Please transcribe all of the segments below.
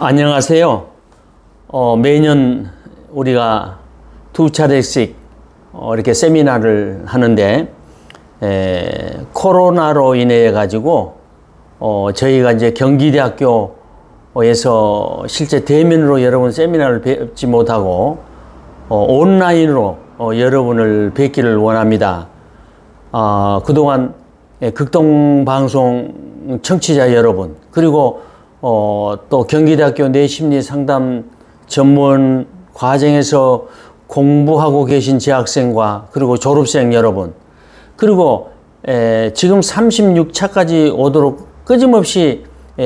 안녕하세요. 매년 우리가 두 차례씩 이렇게 세미나를 하는데 코로나로 인해 가지고 저희가 이제 경기대학교에서 실제 대면으로 여러분 세미나를 뵙지 못하고 온라인으로 여러분을 뵙기를 원합니다. 그동안 극동방송 청취자 여러분, 그리고 또 경기대학교 뇌심리상담 전문 과정에서 공부하고 계신 재학생과 그리고 졸업생 여러분, 그리고 지금 36차까지 오도록 끊임없이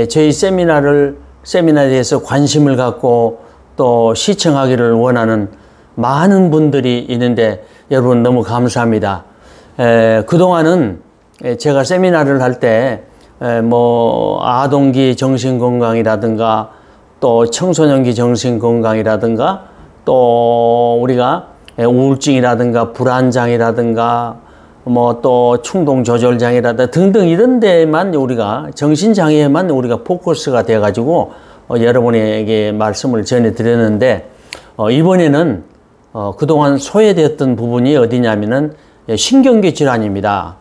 저희 세미나에 대해서 관심을 갖고 또 시청하기를 원하는 많은 분들이 있는데 여러분 너무 감사합니다. 그동안은 제가 세미나를 할 때 아동기 정신건강이라든가 또 청소년기 정신건강이라든가 또 우리가 우울증이라든가 불안장애라든가 또 충동조절장애라든가 등등 이런 데만 우리가 정신장애에만 우리가 포커스가 돼 가지고 여러분에게 말씀을 전해 드렸는데 이번에는 그동안 소외되었던 부분이 어디냐면은 신경계 질환입니다.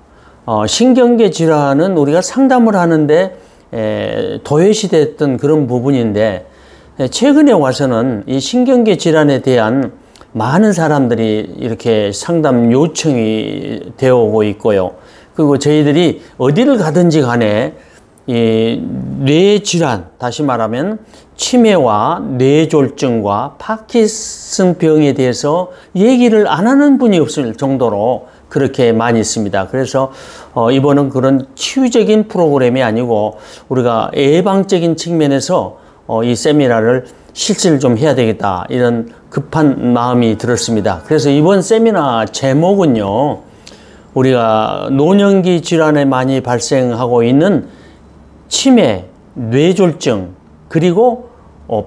신경계 질환은 우리가 상담을 하는데 도외시됐던 그런 부분인데 최근에 와서는 이 신경계 질환에 대한 많은 사람들이 이렇게 상담 요청이 되어 오고 있고요. 그리고 저희들이 어디를 가든지 간에 이 뇌질환, 다시 말하면 치매와 뇌졸중과 파킨슨병에 대해서 얘기를 안 하는 분이 없을 정도로 그렇게 많이 있습니다. 그래서 이번은 그런 치유적인 프로그램이 아니고 우리가 예방적인 측면에서 이 세미나를 실시를 좀 해야 되겠다, 이런 급한 마음이 들었습니다. 그래서 이번 세미나 제목은요, 우리가 노년기 질환에 많이 발생하고 있는 치매, 뇌졸중, 그리고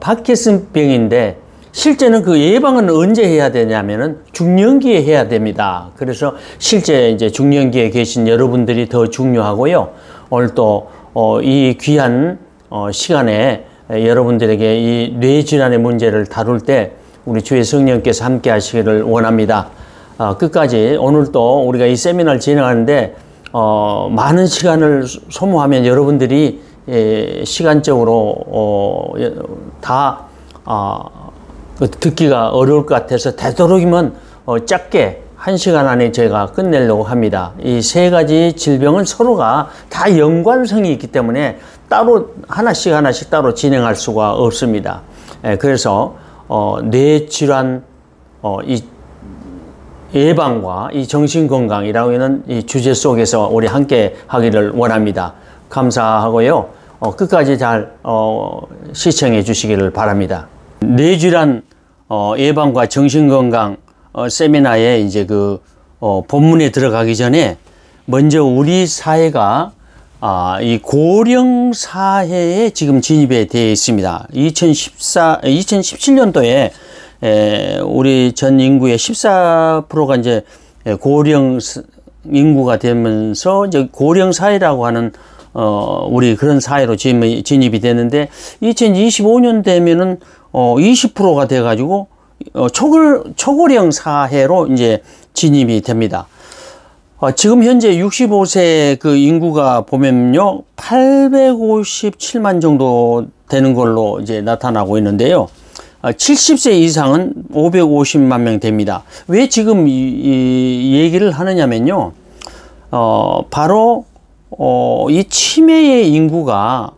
파킨슨병인데 실제는 그 예방은 언제 해야 되냐면은 중년기에 해야 됩니다. 그래서 실제 이제 중년기에 계신 여러분들이 더 중요하고요. 오늘 또 이 귀한 시간에 여러분들에게 이 뇌질환의 문제를 다룰 때 우리 주의 성령께서 함께 하시기를 원합니다. 끝까지 오늘 또 우리가 이 세미나를 진행하는데 많은 시간을 소모하면 여러분들이 시간적으로 다 듣기가 어려울 것 같아서 되도록이면 짧게 1시간 안에 제가 끝내려고 합니다. 이 세 가지 질병은 서로가 다 연관성이 있기 때문에 따로 하나씩 따로 진행할 수가 없습니다. 그래서 뇌질환 이 예방과 이 정신건강이라고 하는 이 주제 속에서 우리 함께 하기를 원합니다. 감사하고요. 끝까지 잘 시청해 주시기를 바랍니다. 뇌질환 예방과 정신건강 세미나에 이제 본문에 들어가기 전에 먼저 우리 사회가 이 고령 사회에 지금 진입에 되어 있습니다. 2017년도에 우리 전 인구의 14%가 이제 고령 인구가 되면서 이제 고령 사회라고 하는 우리 그런 사회로 진입이 되는데 2025년 되면은 20%가 돼 가지고 초고령 사회로 이제 진입이 됩니다. 지금 현재 65세 그 인구가 보면요 857만 정도 되는 걸로 이제 나타나고 있는데요. 70세 이상은 550만 명 됩니다. 왜 지금 이 얘기를 하느냐면요. 바로 이 치매의 인구가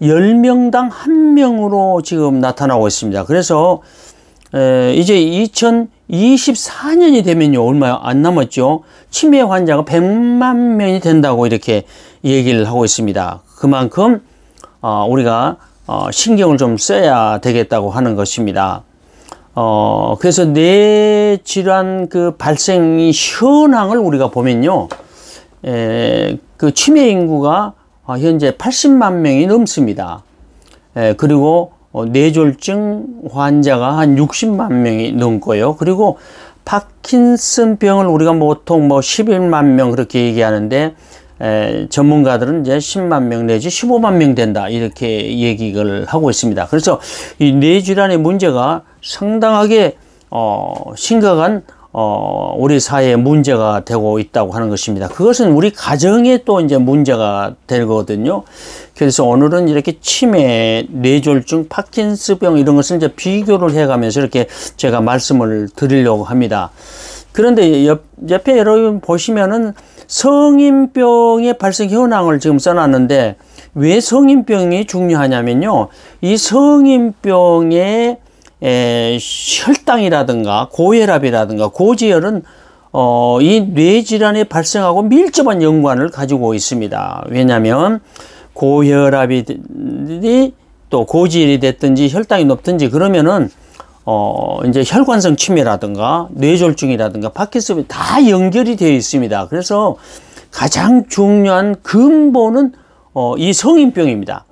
10명당 1명으로 지금 나타나고 있습니다. 그래서 이제 2024년이 되면요 얼마 안 남았죠. 치매 환자가 100만 명이 된다고 이렇게 얘기를 하고 있습니다. 그만큼 우리가 신경을 좀 써야 되겠다고 하는 것입니다. 그래서 뇌질환 그 발생 현황을 우리가 보면요, 그 치매 인구가 현재 80만 명이 넘습니다. 그리고 뇌졸중 환자가 한 60만 명이 넘고요. 그리고 파킨슨병을 우리가 보통 11만 명 그렇게 얘기하는데 전문가들은 이제 10만 명 내지 15만 명 된다 이렇게 얘기를 하고 있습니다. 그래서 이 뇌질환의 문제가 상당하게 심각한 우리 사회에 문제가 되고 있다고 하는 것입니다. 그것은 우리 가정에 또 이제 문제가 되거든요. 그래서 오늘은 이렇게 치매, 뇌졸중, 파킨슨병 이런 것을 이제 비교를 해가면서 이렇게 제가 말씀을 드리려고 합니다. 그런데 옆에 여러분 보시면은 성인병의 발생 현황을 지금 써놨는데 왜 성인병이 중요하냐면요. 이 성인병의 혈당이라든가 고혈압이라든가 고지혈은 이 뇌질환이 발생하고 밀접한 연관을 가지고 있습니다. 왜냐하면 고혈압이 또 고지혈이 됐든지 혈당이 높든지 그러면은 이제 혈관성 치매라든가 뇌졸중이라든가 파킨슨병이 다 연결이 되어 있습니다. 그래서 가장 중요한 근본은 이 성인병입니다.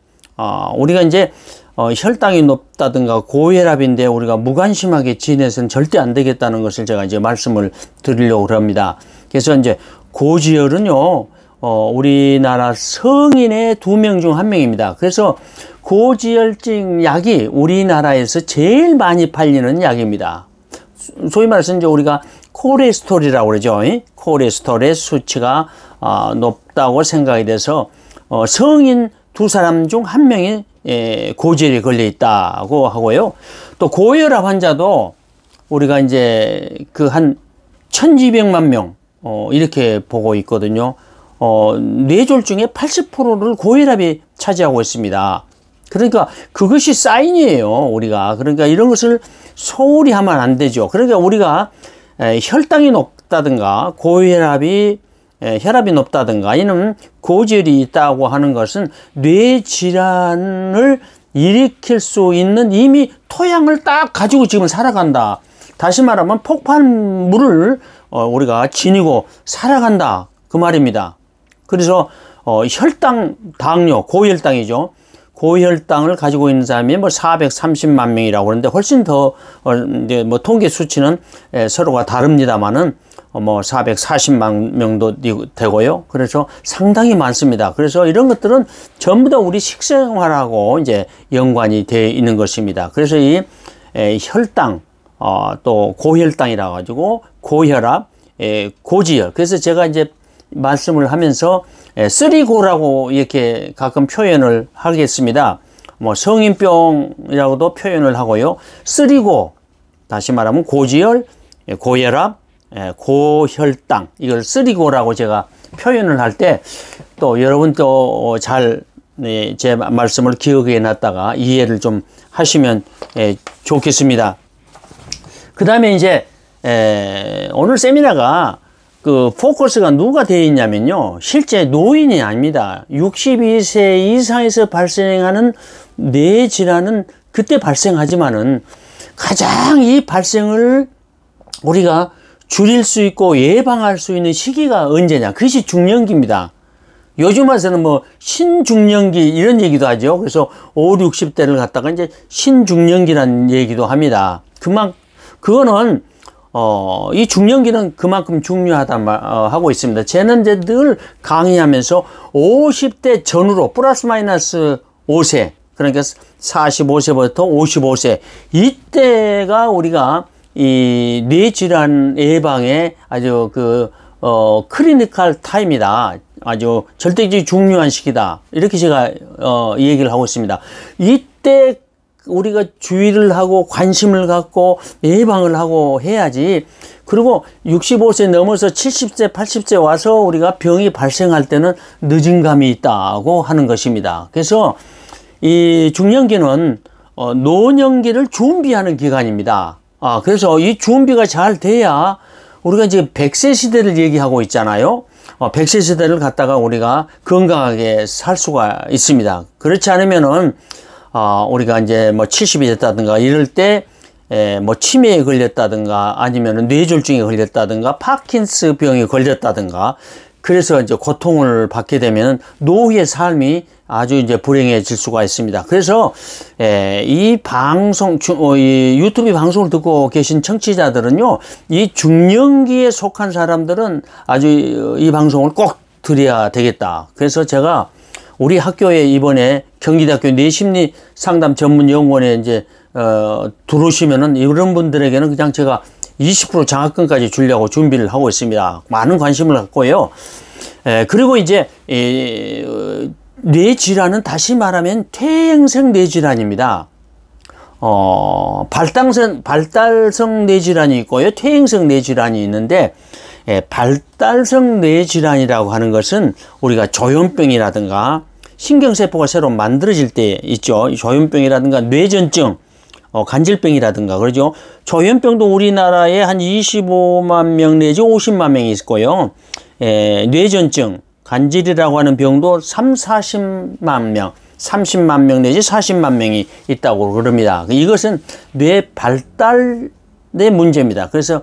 우리가 이제 혈당이 높다든가 고혈압인데 우리가 무관심하게 지내서는 절대 안 되겠다는 것을 제가 이제 말씀을 드리려고 합니다. 그래서 이제 고지혈은요, 우리나라 성인의 2명 중 1명입니다. 그래서 고지혈증 약이 우리나라에서 제일 많이 팔리는 약입니다. 소위 말해서 이제 우리가 콜레스테롤이라고 그러죠. 콜레스테롤의 수치가 높다고 생각이 돼서 성인 2사람 중 1명이 고지혈에 걸려 있다고 하고요. 또 고혈압 환자도 우리가 이제 그 한 1200만 명 이렇게 보고 있거든요. 뇌졸중의 80%를 고혈압이 차지하고 있습니다. 그러니까 그것이 사인이에요, 우리가. 그러니까 이런 것을 소홀히 하면 안 되죠. 그러니까 우리가 혈당이 높다든가 고혈압이 혈압이 높다든가 이는 고지혈이 있다고 하는 것은 뇌질환을 일으킬 수 있는 이미 토양을 딱 가지고 지금 살아간다. 다시 말하면 폭발물을 우리가 지니고 살아간다 그 말입니다. 그래서 혈당, 당뇨, 고혈당이죠. 고혈당을 가지고 있는 사람이 뭐 430만 명이라고 그러는데 훨씬 더 이제 뭐 통계 수치는 서로가 다릅니다만은 뭐 440만 명도 되고요. 그래서 상당히 많습니다. 그래서 이런 것들은 전부 다 우리 식생활하고 이제 연관이 되어 있는 것입니다. 그래서 이 혈당, 또 고혈당이라 가지고 고혈압, 고지혈. 그래서 제가 이제 말씀을 하면서 쓰리고라고 이렇게 가끔 표현을 하겠습니다. 뭐 성인병이라고도 표현을 하고요. 쓰리고, 다시 말하면 고지혈, 고혈압, 고혈당, 이걸 쓰리고라고 제가 표현을 할 때 또 여러분 또 잘 제 말씀을 기억해 놨다가 이해를 좀 하시면 좋겠습니다. 그 다음에 이제 오늘 세미나가 그 포커스가 누가 되어 있냐면요, 실제 노인이 아닙니다. 62세 이상에서 발생하는 뇌질환은 그때 발생하지만은 가장 이 발생을 우리가 줄일 수 있고 예방할 수 있는 시기가 언제냐, 그것이 중년기입니다. 요즘 와서는 뭐 신중년기 이런 얘기도 하죠. 그래서 5, 60대를 갖다가 이제 신중년기라는 얘기도 합니다. 그거는 이 중년기는 그만큼 중요하다 하고 있습니다. 저는 이제 늘 강의하면서 50대 전후로 플러스 마이너스 5세, 그러니까 45세부터 55세, 이때가 우리가 이 뇌질환 예방에 아주 크리니컬 타임이다. 아주 절대적으로 중요한 시기다. 이렇게 제가 얘기를 하고 있습니다. 이때 우리가 주의를 하고 관심을 갖고 예방을 하고 해야지. 그리고 65세 넘어서 70세, 80세 와서 우리가 병이 발생할 때는 늦은 감이 있다고 하는 것입니다. 그래서 이 중년기는 노년기를 준비하는 기간입니다. 그래서 이 준비가 잘 돼야 우리가 이제 100세 시대를 얘기하고 있잖아요. 100세 시대를 갖다가 우리가 건강하게 살 수가 있습니다. 그렇지 않으면은 우리가 이제 뭐 70이 됐다든가 이럴 때 뭐 치매에 걸렸다든가 아니면은 뇌졸중에 걸렸다든가 파킨슨 병에 걸렸다든가 그래서 이제 고통을 받게 되면 노후의 삶이 아주 이제 불행해질 수가 있습니다. 그래서 이 방송, 이 유튜브 방송을 듣고 계신 청취자들은요, 이 중년기에 속한 사람들은 아주 이 방송을 꼭 드려야 되겠다. 그래서 제가 우리 학교에 이번에 경기대학교 뇌심리 상담 전문 연구원에 이제 들어오시면은 이런 분들에게는 그냥 제가 20% 장학금까지 주려고 준비를 하고 있습니다. 많은 관심을 갖고요. 그리고 이제 뇌질환은 다시 말하면 퇴행성 뇌질환입니다. 발달성 뇌질환이 있고요. 퇴행성 뇌질환이 있는데, 발달성 뇌질환이라고 하는 것은 우리가 조현병이라든가 신경세포가 새로 만들어질 때 있죠. 조현병이라든가 뇌전증, 간질병이라든가 그러죠. 조현병도 우리나라에 한 25만 명 내지 50만 명이 있고요. 뇌전증, 간질이라고 하는 병도 40만 명, 30만 명 내지 40만 명이 있다고 그럽니다. 이것은 뇌 발달의 문제입니다. 그래서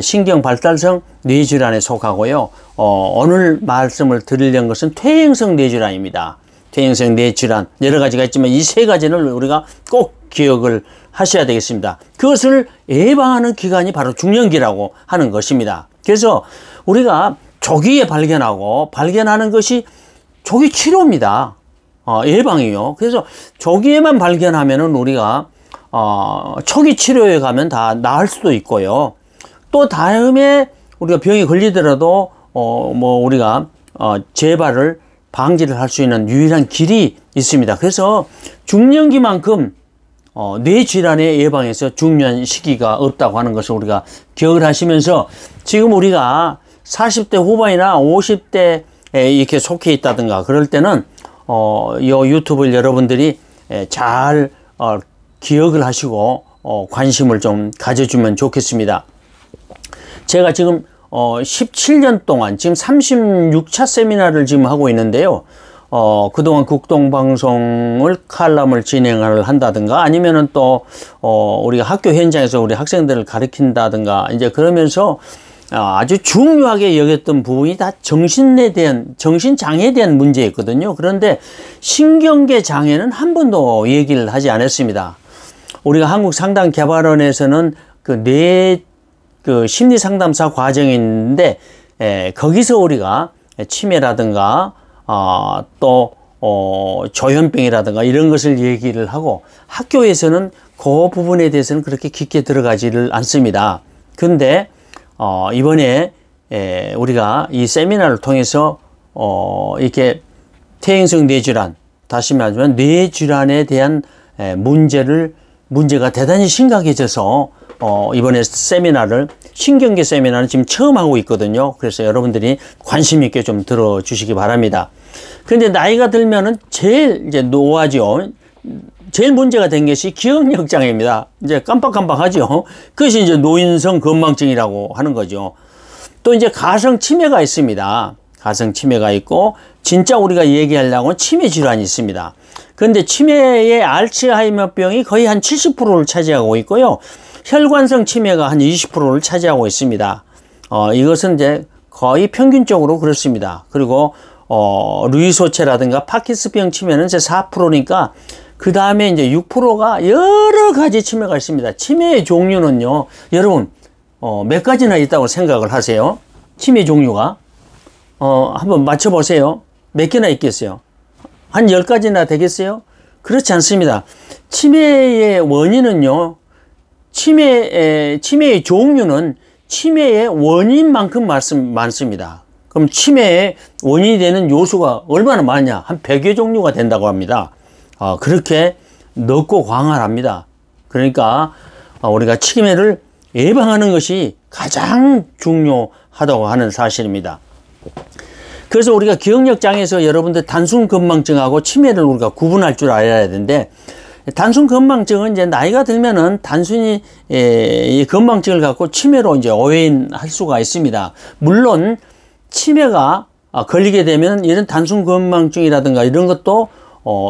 신경 발달성 뇌질환에 속하고요. 오늘 말씀을 드리려는 것은 퇴행성 뇌질환입니다. 퇴행성 뇌질환 여러 가지가 있지만 이 세 가지를 우리가 꼭 기억을 하셔야 되겠습니다. 그것을 예방하는 기간이 바로 중년기라고 하는 것입니다. 그래서 우리가 조기에 발견하는 것이 조기 치료입니다. 예방이요. 그래서 조기에만 발견하면은 우리가 초기 치료에 가면 다 나을 수도 있고요. 또 다음에 우리가 병이 걸리더라도 우리가 재발을 방지를 할 수 있는 유일한 길이 있습니다. 그래서 중년기만큼 뇌질환의 예방에서 중요한 시기가 없다고 하는 것을 우리가 기억을 하시면서 지금 우리가 40대 후반이나 50대에 이렇게 속해 있다든가 그럴 때는 요 유튜브를 여러분들이 잘 기억을 하시고 관심을 좀 가져주면 좋겠습니다. 제가 지금 17년 동안 지금 36차 세미나를 지금 하고 있는데요. 그동안 국동방송을 칼럼을 진행을 한다든가 아니면은 또 우리가 학교 현장에서 우리 학생들을 가르친다든가 이제 그러면서 아주 중요하게 여겼던 부분이 다 정신장애에 대한 문제였거든요. 그런데 신경계 장애는 한 번도 얘기를 하지 않았습니다. 우리가 한국상담개발원에서는 그 심리상담사 과정이 있는데 거기서 우리가 치매라든가 또 조현병이라든가 이런 것을 얘기를 하고 학교에서는 그 부분에 대해서는 그렇게 깊게 들어가지를 않습니다. 근데 이번에 우리가 이 세미나를 통해서 이렇게 퇴행성 뇌질환, 다시 말하면 뇌질환에 대한 문제가 대단히 심각해져서 이번에 신경계 세미나를 지금 처음 하고 있거든요. 그래서 여러분들이 관심 있게 좀 들어주시기 바랍니다. 그런데 나이가 들면은 제일 이제 노화죠. 제일 문제가 된 것이 기억력 장애입니다. 이제 깜빡깜빡하죠. 그것이 이제 노인성 건망증이라고 하는 거죠. 또 이제 가성 치매가 있습니다. 가성 치매가 있고 진짜 우리가 얘기하려고 치매 질환이 있습니다. 그런데 치매의 알츠하이머병이 거의 한 70%를 차지하고 있고요. 혈관성 치매가 한 20%를 차지하고 있습니다. 이것은 이제 거의 평균적으로 그렇습니다. 그리고 루이소체라든가 파킨슨병 치매는 이제 4%니까 그 다음에 이제 6%가 여러 가지 치매가 있습니다. 치매의 종류는요, 여러분 몇 가지나 있다고 생각을 하세요? 치매 종류가 한번 맞춰보세요. 몇 개나 있겠어요? 한 10가지나 되겠어요? 그렇지 않습니다. 치매의 원인은요, 치매의 종류는 치매의 원인만큼 많습니다. 그럼 치매의 원인이 되는 요소가 얼마나 많냐? 한 100여 종류가 된다고 합니다. 그렇게 넓고 광활합니다. 그러니까 우리가 치매를 예방하는 것이 가장 중요하다고 하는 사실입니다. 그래서 우리가 기억력 장애에서 여러분들 단순 건망증하고 치매를 우리가 구분할 줄 알아야 되는데, 단순 건망증은 이제 나이가 들면은 단순히 이 건망증을 갖고 치매로 이제 오해할 수가 있습니다. 물론 치매가 걸리게 되면 이런 단순 건망증이라든가 이런 것도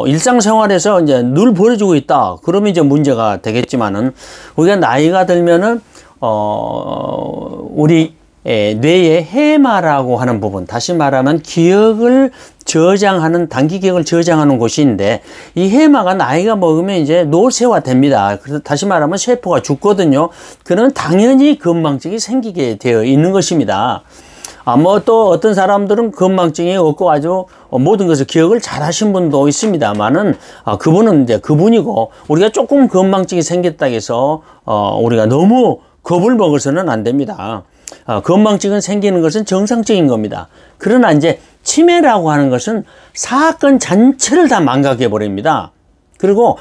일상생활에서 이제 늘 벌어지고 있다. 그러면 이제 문제가 되겠지만은 우리가 나이가 들면은 우리 뇌의 해마라고 하는 부분, 다시 말하면 기억을 저장하는, 단기 기억을 저장하는 곳인데, 이 해마가 나이가 먹으면 이제 노쇠화 됩니다. 그래서 다시 말하면 세포가 죽거든요. 그러면 당연히 건망증이 생기게 되어 있는 것입니다. 뭐 또 어떤 사람들은 건망증이 없고 아주 모든 것을 기억을 잘 하신 분도 있습니다만은, 그분은 이제 그분이고, 우리가 조금 건망증이 생겼다고 해서, 우리가 너무 겁을 먹어서는 안 됩니다. 건망증은 생기는 것은 정상적인 겁니다. 그러나 이제 치매라고 하는 것은 사건 전체를 다 망각해 버립니다. 그리고,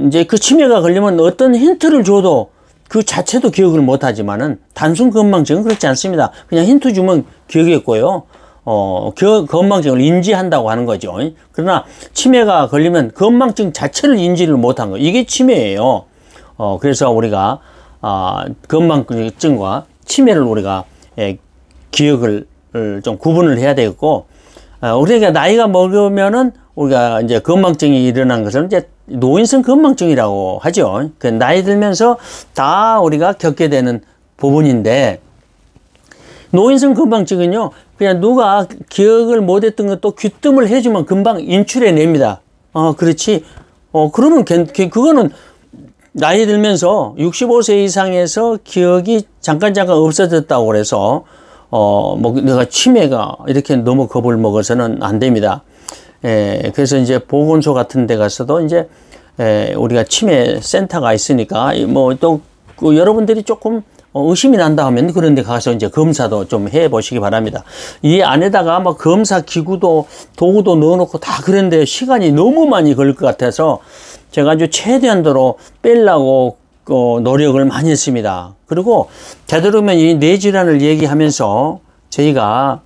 이제 그 치매가 걸리면 어떤 힌트를 줘도 그 자체도 기억을 못 하지만은 단순 건망증은 그렇지 않습니다. 그냥 힌트 주면 기억했고요. 건망증을 인지한다고 하는 거죠. 그러나 치매가 걸리면 건망증 자체를 인지를 못한 거. 이게 치매예요. 그래서 우리가, 건망증과 치매를 우리가, 기억을 좀 구분을 해야 되겠고, 우리가 나이가 먹으면은 우리가 이제 건망증이 일어난 것은 이제 노인성 건망증이라고 하죠. 그 나이 들면서 다 우리가 겪게 되는 부분인데, 노인성 건망증은요, 그냥 누가 기억을 못했던 것도 귀뜸을 해주면 금방 인출해 냅니다. 그렇지. 그러면 그거는 나이 들면서 65세 이상에서 기억이 잠깐 없어졌다고 그래서, 뭐 내가 치매가 이렇게 너무 겁을 먹어서는 안 됩니다. 그래서 이제 보건소 같은 데 가서도 이제, 우리가 치매 센터가 있으니까, 뭐 또, 여러분들이 조금 의심이 난다 하면 그런 데 가서 이제 검사도 좀 해 보시기 바랍니다. 이 안에다가 뭐 검사 기구도, 도구도 넣어놓고 다 그런데 시간이 너무 많이 걸릴 것 같아서 제가 아주 최대한도로 빼려고 노력을 많이 했습니다. 그리고 되도록이면 이 뇌질환을 얘기하면서 저희가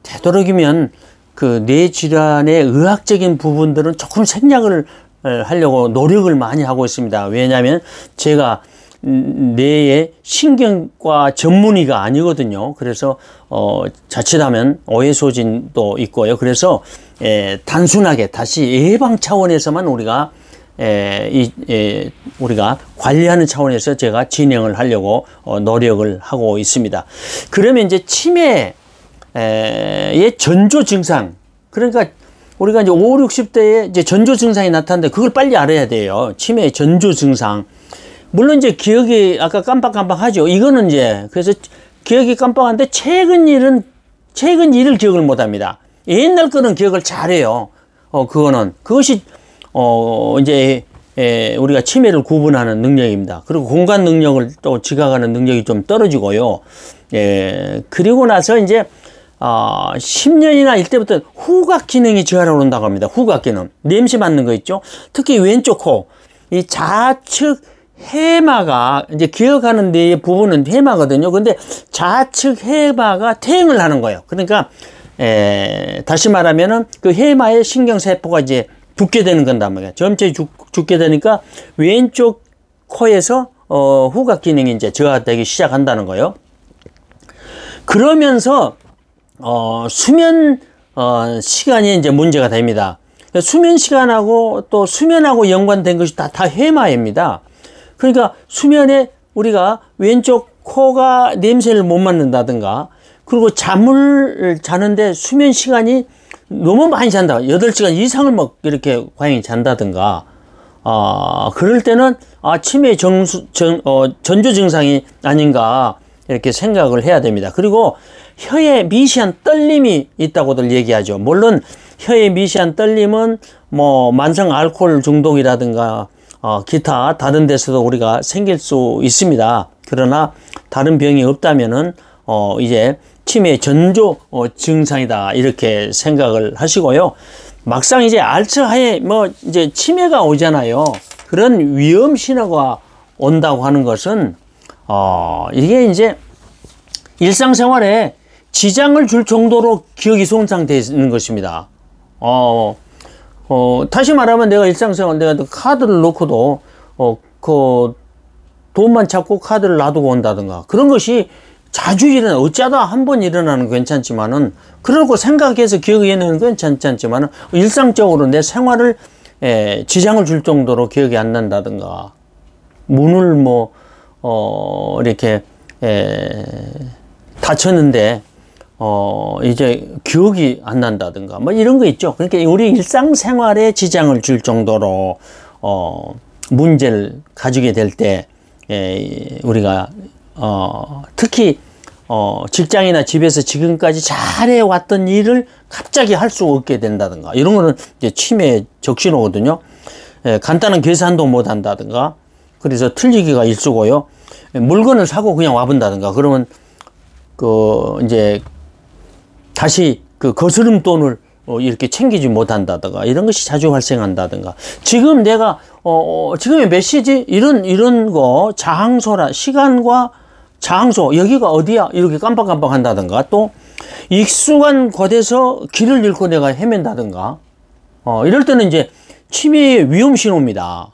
되도록이면 그 뇌질환의 의학적인 부분들은 조금 생략을 하려고 노력을 많이 하고 있습니다. 왜냐하면 제가 뇌의 신경과 전문의가 아니거든요. 그래서 자칫하면 오해 소진도 있고요. 그래서 단순하게 다시 예방 차원에서만 우리가 우리가 관리하는 차원에서 제가 진행을 하려고 노력을 하고 있습니다. 그러면 이제 치매의 전조 증상, 그러니까 우리가 이제 5, 60대에 이제 전조 증상이 나타나는데 그걸 빨리 알아야 돼요. 치매의 전조 증상. 물론 이제 기억이 아까 깜빡깜빡하죠. 이거는 이제 그래서 기억이 깜빡한데 최근 일을 기억을 못 합니다. 옛날 거는 기억을 잘해요. 그것이 이제 우리가 치매를 구분하는 능력입니다. 그리고 공간 능력을 또 지각하는 능력이 좀 떨어지고요. 그리고 나서 이제 10년이나 이때부터 후각 기능이 저하로 오른다고 합니다. 후각 기능. 냄새 맡는 거 있죠? 특히 왼쪽 코. 이 좌측 해마가, 이제 기억하는 데 부분은 해마거든요. 근데 좌측 해마가 퇴행을 하는 거예요. 그러니까, 다시 말하면은 그 해마의 신경세포가 이제 죽게 되는 건단 말이에요. 점체 죽게 되니까 왼쪽 코에서, 후각 기능이 이제 저하되기 시작한다는 거예요. 그러면서, 수면, 시간이 이제 문제가 됩니다. 수면 시간하고 또 수면하고 연관된 것이 다 해마입니다. 그러니까 수면에 우리가 왼쪽 코가 냄새를 못 맡는다든가, 그리고 잠을 자는데 수면 시간이 너무 많이 잔다. 8시간 이상을 막 이렇게 과잉 잔다든가, 그럴 때는, 치매 전조 증상이 아닌가, 이렇게 생각을 해야 됩니다. 그리고 혀에 미세한 떨림이 있다고들 얘기하죠. 물론 혀에 미세한 떨림은 뭐 만성 알코올 중독이라든가 기타 다른 데서도 우리가 생길 수 있습니다. 그러나 다른 병이 없다면은 이제 치매 전조 증상이다, 이렇게 생각을 하시고요. 막상 이제 알츠하이머 뭐 이제 치매가 오잖아요. 그런 위험 신호가 온다고 하는 것은 이게 이제 일상생활에 지장을 줄 정도로 기억이 손상되어 있는 것입니다. 다시 말하면 내가 일상생활, 내가 카드를 놓고도, 그, 돈만 찾고 카드를 놔두고 온다든가, 그런 것이 자주 어쩌다 한 번 일어나는 건 괜찮지만은, 그러고 생각해서 기억해내는 건 괜찮지만은, 일상적으로 내 생활을, 지장을 줄 정도로 기억이 안 난다든가, 문을 뭐, 이렇게, 다쳤는데, 이제 기억이 안 난다든가, 뭐 이런 거 있죠. 그러니까 우리 일상생활에 지장을 줄 정도로, 문제를 가지게 될 때, 우리가, 특히, 직장이나 집에서 지금까지 잘해왔던 일을 갑자기 할 수 없게 된다든가, 이런 거는 이제 치매의 적신호거든요. 간단한 계산도 못 한다든가, 그래서 틀리기가 일쑤고요. 물건을 사고 그냥 와본다든가, 그러면 이제 다시 거스름 돈을 이렇게 챙기지 못한다든가, 이런 것이 자주 발생한다든가. 지금 내가 지금의 몇 시지? 이런 거, 장소라, 시간과 장소, 여기가 어디야? 이렇게 깜빡깜빡 한다든가, 또 익숙한 곳에서 길을 잃고 내가 헤맨다든가, 이럴 때는 이제 치매의 위험 신호입니다.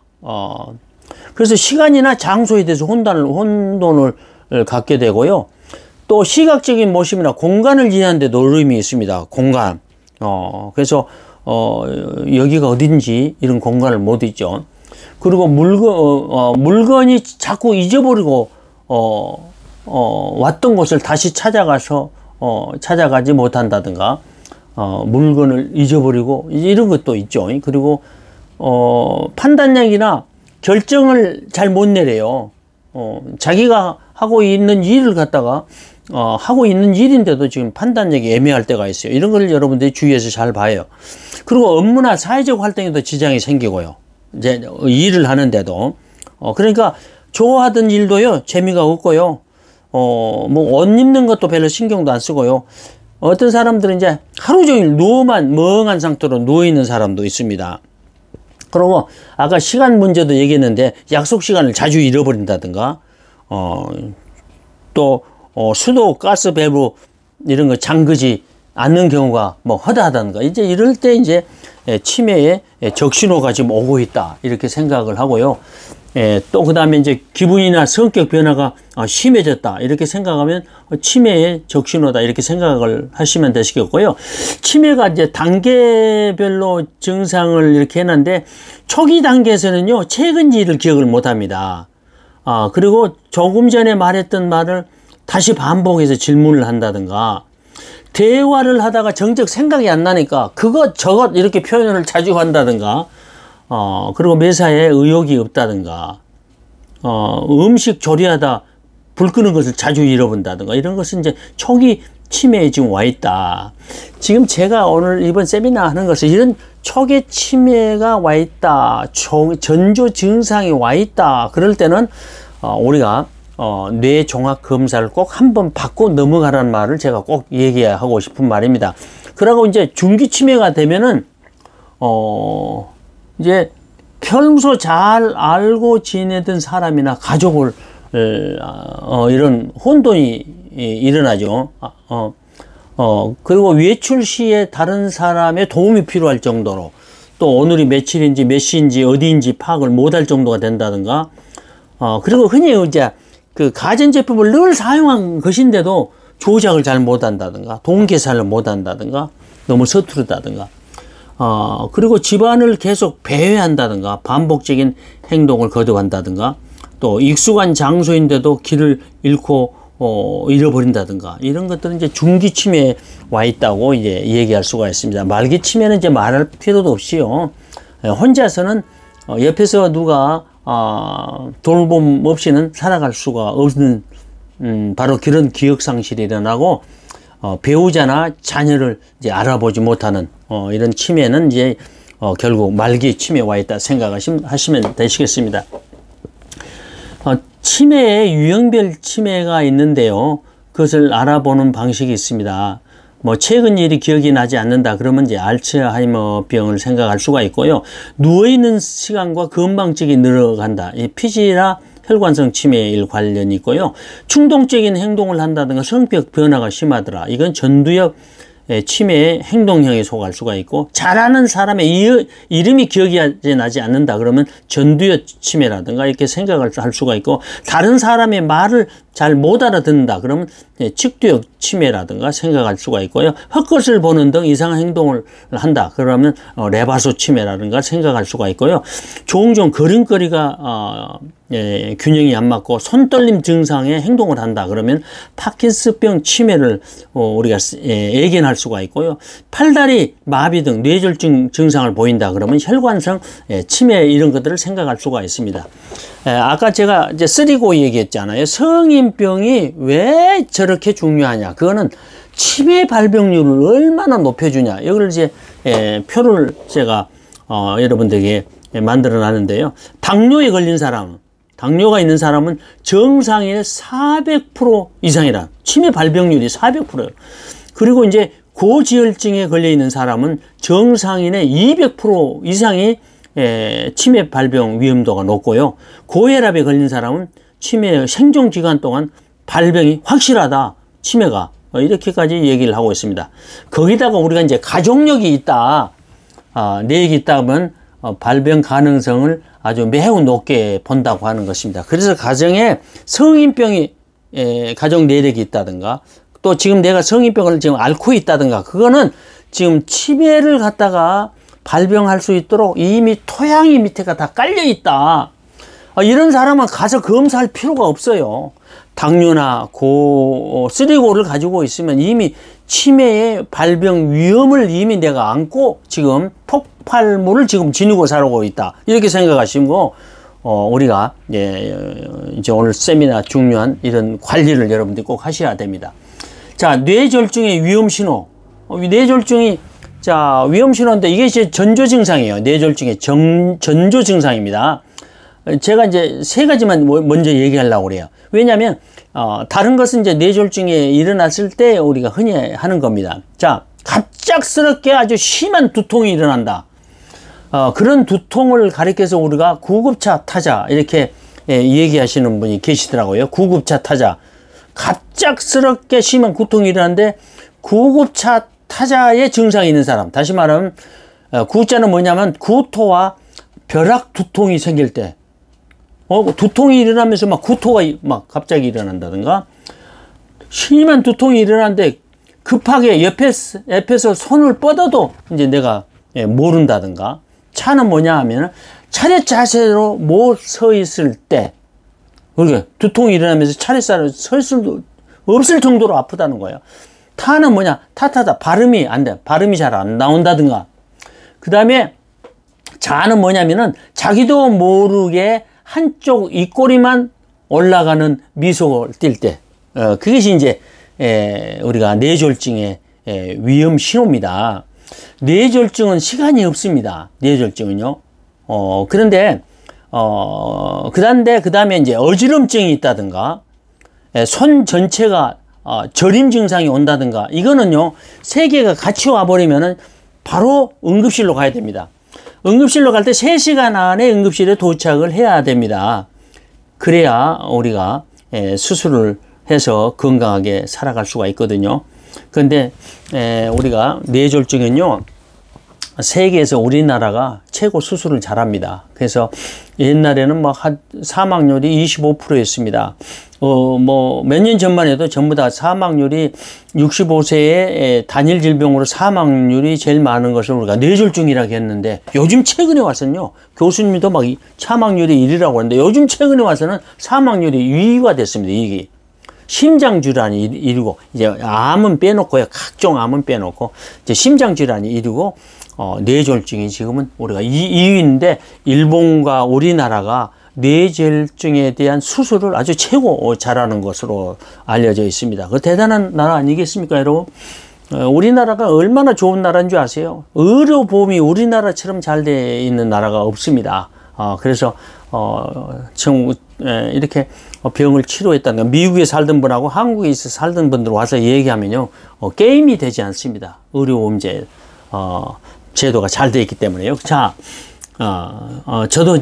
그래서 시간이나 장소에 대해서 혼돈을 갖게 되고요. 또 시각적인 모습이나 공간을 이해하는 데도 어려움이 있습니다. 공간. 그래서 여기가 어딘지 이런 공간을 못 잊죠. 그리고 물건이 자꾸 잊어버리고 왔던 곳을 다시 찾아가지 못한다든가, 물건을 잊어버리고 이런 것도 있죠. 그리고 판단력이나 결정을 잘 못 내려요. 자기가 하고 있는 일을 갖다가 하고 있는 일인데도 지금 판단력이 애매할 때가 있어요. 이런 걸 여러분들이 주위에서 잘 봐요. 그리고 업무나 사회적 활동에도 지장이 생기고요. 이제 일을 하는데도 그러니까 좋아하던 일도요, 재미가 없고요. 뭐 옷 입는 것도 별로 신경도 안 쓰고요. 어떤 사람들은 이제 하루 종일 멍한 상태로 누워 있는 사람도 있습니다. 그리고 아까 시간 문제도 얘기했는데 약속 시간을 자주 잃어버린다든가, 또 수도, 가스 밸브 이런 거 잠그지 않는 경우가 뭐 허다하다든가, 이제 이럴 때 이제 치매의 적신호가 지금 오고 있다, 이렇게 생각을 하고요. 또 그 다음에 이제 기분이나 성격 변화가 심해졌다, 이렇게 생각하면 치매의 적신호다, 이렇게 생각을 하시면 되시겠고요. 치매가 이제 단계별로 증상을 이렇게 해놨는데, 초기 단계에서는요, 최근 일을 기억을 못 합니다. 그리고 조금 전에 말했던 말을 다시 반복해서 질문을 한다든가, 대화를 하다가 정작 생각이 안 나니까 그것 저것 이렇게 표현을 자주 한다든가, 그리고 매사에 의욕이 없다든가, 음식 조리하다 불 끄는 것을 자주 잃어본다든가, 이런 것은 이제 초기 치매에 지금 와 있다. 지금 제가 오늘 이번 세미나 하는 것은 이런 초기 치매가 와 있다, 전조 증상이 와 있다, 그럴 때는 우리가 뇌 종합 검사를 꼭 한번 받고 넘어가라는 말을 제가 꼭 얘기하고 싶은 말입니다. 그러고 이제 중기 치매가 되면은 이제 평소 잘 알고 지내던 사람이나 가족을 이런 혼돈이 일어나죠. 그리고 외출 시에 다른 사람의 도움이 필요할 정도로, 또 오늘이 며칠인지 몇 시인지 어디인지 파악을 못할 정도가 된다든가, 그리고 흔히 이제 그 가전제품을 늘 사용한 것인데도 조작을 잘 못한다든가, 돈 계산을 못한다든가, 너무 서투르다든가, 그리고 집안을 계속 배회한다든가, 반복적인 행동을 거듭한다든가, 또 익숙한 장소인데도 길을 잃고 잃어버린다든가, 이런 것들은 이제 중기 치매에 와 있다고 이제 얘기할 수가 있습니다. 말기 치매는 이제 말할 필요도 없이요, 혼자서는 옆에서 누가 돌봄 없이는 살아갈 수가 없는, 바로 그런 기억 상실이 일어나고, 배우자나 자녀를 이제 알아보지 못하는 이런 치매는 이제 결국 말기 치매에 와 있다 생각하시면 되시겠습니다. 치매에 유형별 치매가 있는데요, 그것을 알아보는 방식이 있습니다. 뭐 최근 일이 기억이 나지 않는다 그러면 이제 알츠하이머 병을 생각할 수가 있고요. 누워있는 시간과 건망증이 늘어간다, 이 피지나 혈관성 치매에 관련이 있고요. 충동적인 행동을 한다든가 성격 변화가 심하더라, 이건 전두엽 치매의 행동형에 속할 수가 있고, 잘하는 사람의 이름이 기억이 나지 않는다 그러면 전두엽 치매라든가 이렇게 생각을 할 수가 있고, 다른 사람의 말을 잘 못 알아듣는다 그러면 측두엽 치매라든가 생각할 수가 있고요. 헛것을 보는 등 이상한 행동을 한다 그러면 레바소 치매라든가 생각할 수가 있고요. 종종 걸음걸이가 균형이 안 맞고 손떨림 증상의 행동을 한다. 그러면 파킨슨병 치매를 우리가 예견할 수가 있고요. 팔다리 마비 등 뇌졸중 증상을 보인다. 그러면 혈관성 치매 이런 것들을 생각할 수가 있습니다. 아까 제가 이제 쓰리고 얘기했잖아요. 성인병이 왜 저렇게 중요하냐. 그거는 치매 발병률을 얼마나 높여주냐. 이걸 이제 표를 제가 여러분들에게 만들어 놨는데요. 당뇨에 걸린 사람, 당뇨가 있는 사람은 정상의 400% 이상이라. 치매 발병률이 400%예요. 그리고 이제 고지혈증에 걸려 있는 사람은 정상인의 200% 이상이 치매 발병 위험도가 높고요. 고혈압에 걸린 사람은 치매 생존 기간 동안 발병이 확실하다. 치매가. 이렇게까지 얘기를 하고 있습니다. 거기다가 우리가 이제 가족력이 있다. 내역이 있다면 발병 가능성을 아주 매우 높게 본다고 하는 것입니다. 그래서 가정에 성인병이 가족 내력이 있다든가 또 지금 내가 성인병을 지금 앓고 있다든가 그거는 지금 치매를 갖다가 발병할 수 있도록 이미 토양이 밑에가 다 깔려 있다. 이런 사람은 가서 검사할 필요가 없어요. 당뇨나 쓰리고를 가지고 있으면 이미 치매의 발병 위험을 이미 내가 안고 지금 폭발물을 지금 지니고 살고 있다. 이렇게 생각하시고 우리가 이제 오늘 세미나 중요한 이런 관리를 여러분들이 꼭 하셔야 됩니다. 자, 뇌졸중의 위험 신호. 뇌졸중이 위험 신호인데 이게 이제 전조 증상이에요. 뇌졸중의 전조 증상입니다. 제가 이제 세 가지만 먼저 얘기하려고 그래요. 왜냐하면 다른 것은 이제 뇌졸중에 일어났을 때 우리가 흔히 하는 겁니다. 자, 갑작스럽게 아주 심한 두통이 일어난다. 그런 두통을 가리켜서 우리가 구급차 타자 이렇게 얘기하시는 분이 계시더라고요. 구급차 타자. 갑작스럽게 심한 구통이 일어나는데 구급차 타자의 증상이 있는 사람. 다시 말하면 구자는 뭐냐면 구토와 벼락 두통이 생길 때 두통이 일어나면서 막 구토가 막 갑자기 일어난다든가 심한 두통이 일어나는데 급하게 옆에서 손을 뻗어도 이제 내가 모른다든가 차는 뭐냐 하면 차례 자세로 못 서 있을 때 그러니까 두통이 일어나면서 차례자로 설 수 없을 정도로 아프다는 거예요. 타는 뭐냐 타타다 발음이 안 돼. 발음이 잘 안 나온다든가 그 다음에 자는 뭐냐면은 자기도 모르게 한쪽 입꼬리만 올라가는 미소를 띌 때, 그것이 이제, 우리가 뇌졸중의 위험 신호입니다. 뇌졸중은 시간이 없습니다. 뇌졸중은요. 그런데, 그 다음에 이제 어지럼증이 있다든가, 손 전체가, 저림 증상이 온다든가, 이거는요, 세 개가 같이 와버리면은 바로 응급실로 가야 됩니다. 응급실로 갈 때 3시간 안에 응급실에 도착을 해야 됩니다. 그래야 우리가 수술을 해서 건강하게 살아갈 수가 있거든요. 그런데 우리가 뇌졸중은요, 세계에서 우리나라가 최고 수술을 잘합니다. 그래서 옛날에는 막 사망률이 25%였습니다. 몇 년 전만 해도 전부 다 사망률이 65세의 단일 질병으로 사망률이 제일 많은 것을 우리가 뇌졸중이라고 했는데 요즘 최근에 와서는요, 교수님도 막 사망률이 1위라고 하는데 요즘 최근에 와서는 사망률이 2위가 됐습니다. 2위. 심장질환이 1위고, 이제 암은 빼놓고요. 각종 암은 빼놓고, 이제 심장질환이 1위고, 뇌졸중이 지금은 우리가 2위인데, 일본과 우리나라가 뇌졸중에 대한 수술을 아주 최고 잘하는 것으로 알려져 있습니다. 그 대단한 나라 아니겠습니까, 여러분? 우리나라가 얼마나 좋은 나라인 줄 아세요? 의료보험이 우리나라처럼 잘 돼 있는 나라가 없습니다. 그래서, 이렇게 병을 치료했다는, 미국에 살던 분하고 한국에 있어 살던 분들 와서 얘기하면요, 게임이 되지 않습니다. 의료보험제, 제도가 잘 돼 있기 때문에요. 자, 저도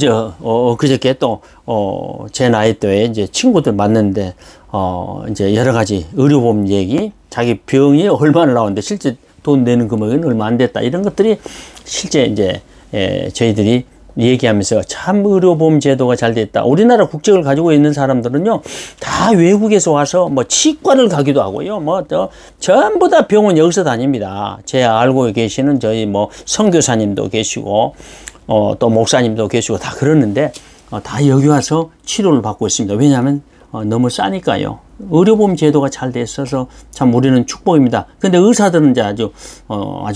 그저께 또, 제 나이 때에 이제 친구들 만났는데, 이제 여러 가지 의료보험 얘기, 자기 병이 얼마나 나오는데 실제 돈 내는 금액은 얼마 안 됐다. 이런 것들이 실제 이제, 저희들이 얘기하면서 참 의료보험 제도가 잘 됐다. 우리나라 국적을 가지고 있는 사람들은요, 다 외국에서 와서 뭐 치과를 가기도 하고요. 전부 다 병원 여기서 다닙니다. 제 알고 계시는 저희 선교사님도 계시고, 또 목사님도 계시고 다 그러는데, 다 여기 와서 치료를 받고 있습니다. 왜냐하면 너무 싸니까요. 의료보험 제도가 잘 돼 있어서 참 우리는 축복입니다. 근데 의사들은 이제 아주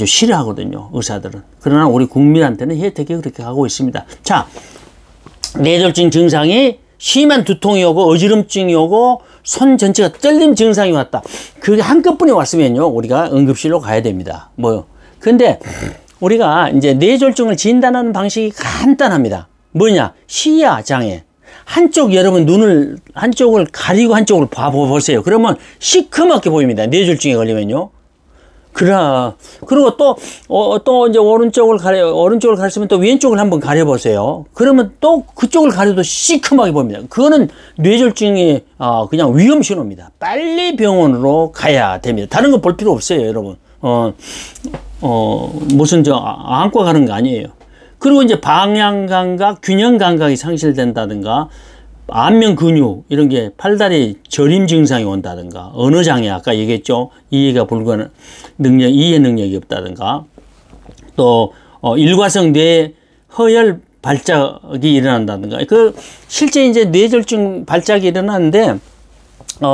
싫어하거든요. 의사들은. 그러나 우리 국민한테는 혜택이 그렇게 가고 있습니다. 자, 뇌졸중 증상이 심한 두통이 오고 어지럼증이 오고 손 전체가 떨림 증상이 왔다. 그게 한꺼번에 왔으면요, 우리가 응급실로 가야 됩니다. 근데 우리가 이제 뇌졸중을 진단하는 방식이 간단합니다. 뭐냐? 시야 장애. 여러분 한쪽을 가리고 한쪽을 봐보세요. 그러면 시커멓게 보입니다. 뇌졸중에 걸리면요. 그리고 또 이제 오른쪽을 가렸으면 또 왼쪽을 한번 가려보세요. 그러면 또 그쪽을 가려도 시커멓게 보입니다. 그거는 뇌졸중의 그냥 위험 신호입니다. 빨리 병원으로 가야 됩니다. 다른 거 볼 필요 없어요, 여러분. 무슨 안과 가는 거 아니에요. 그리고 이제 방향 감각, 균형 감각이 상실된다든가, 안면 근육, 이런 게 팔다리 저림 증상이 온다든가, 언어 장애, 아까 얘기했죠. 이해 능력이 없다든가, 또, 일과성 뇌 허혈 발작이 일어난다든가, 실제 이제 뇌졸중 발작이 일어나는데,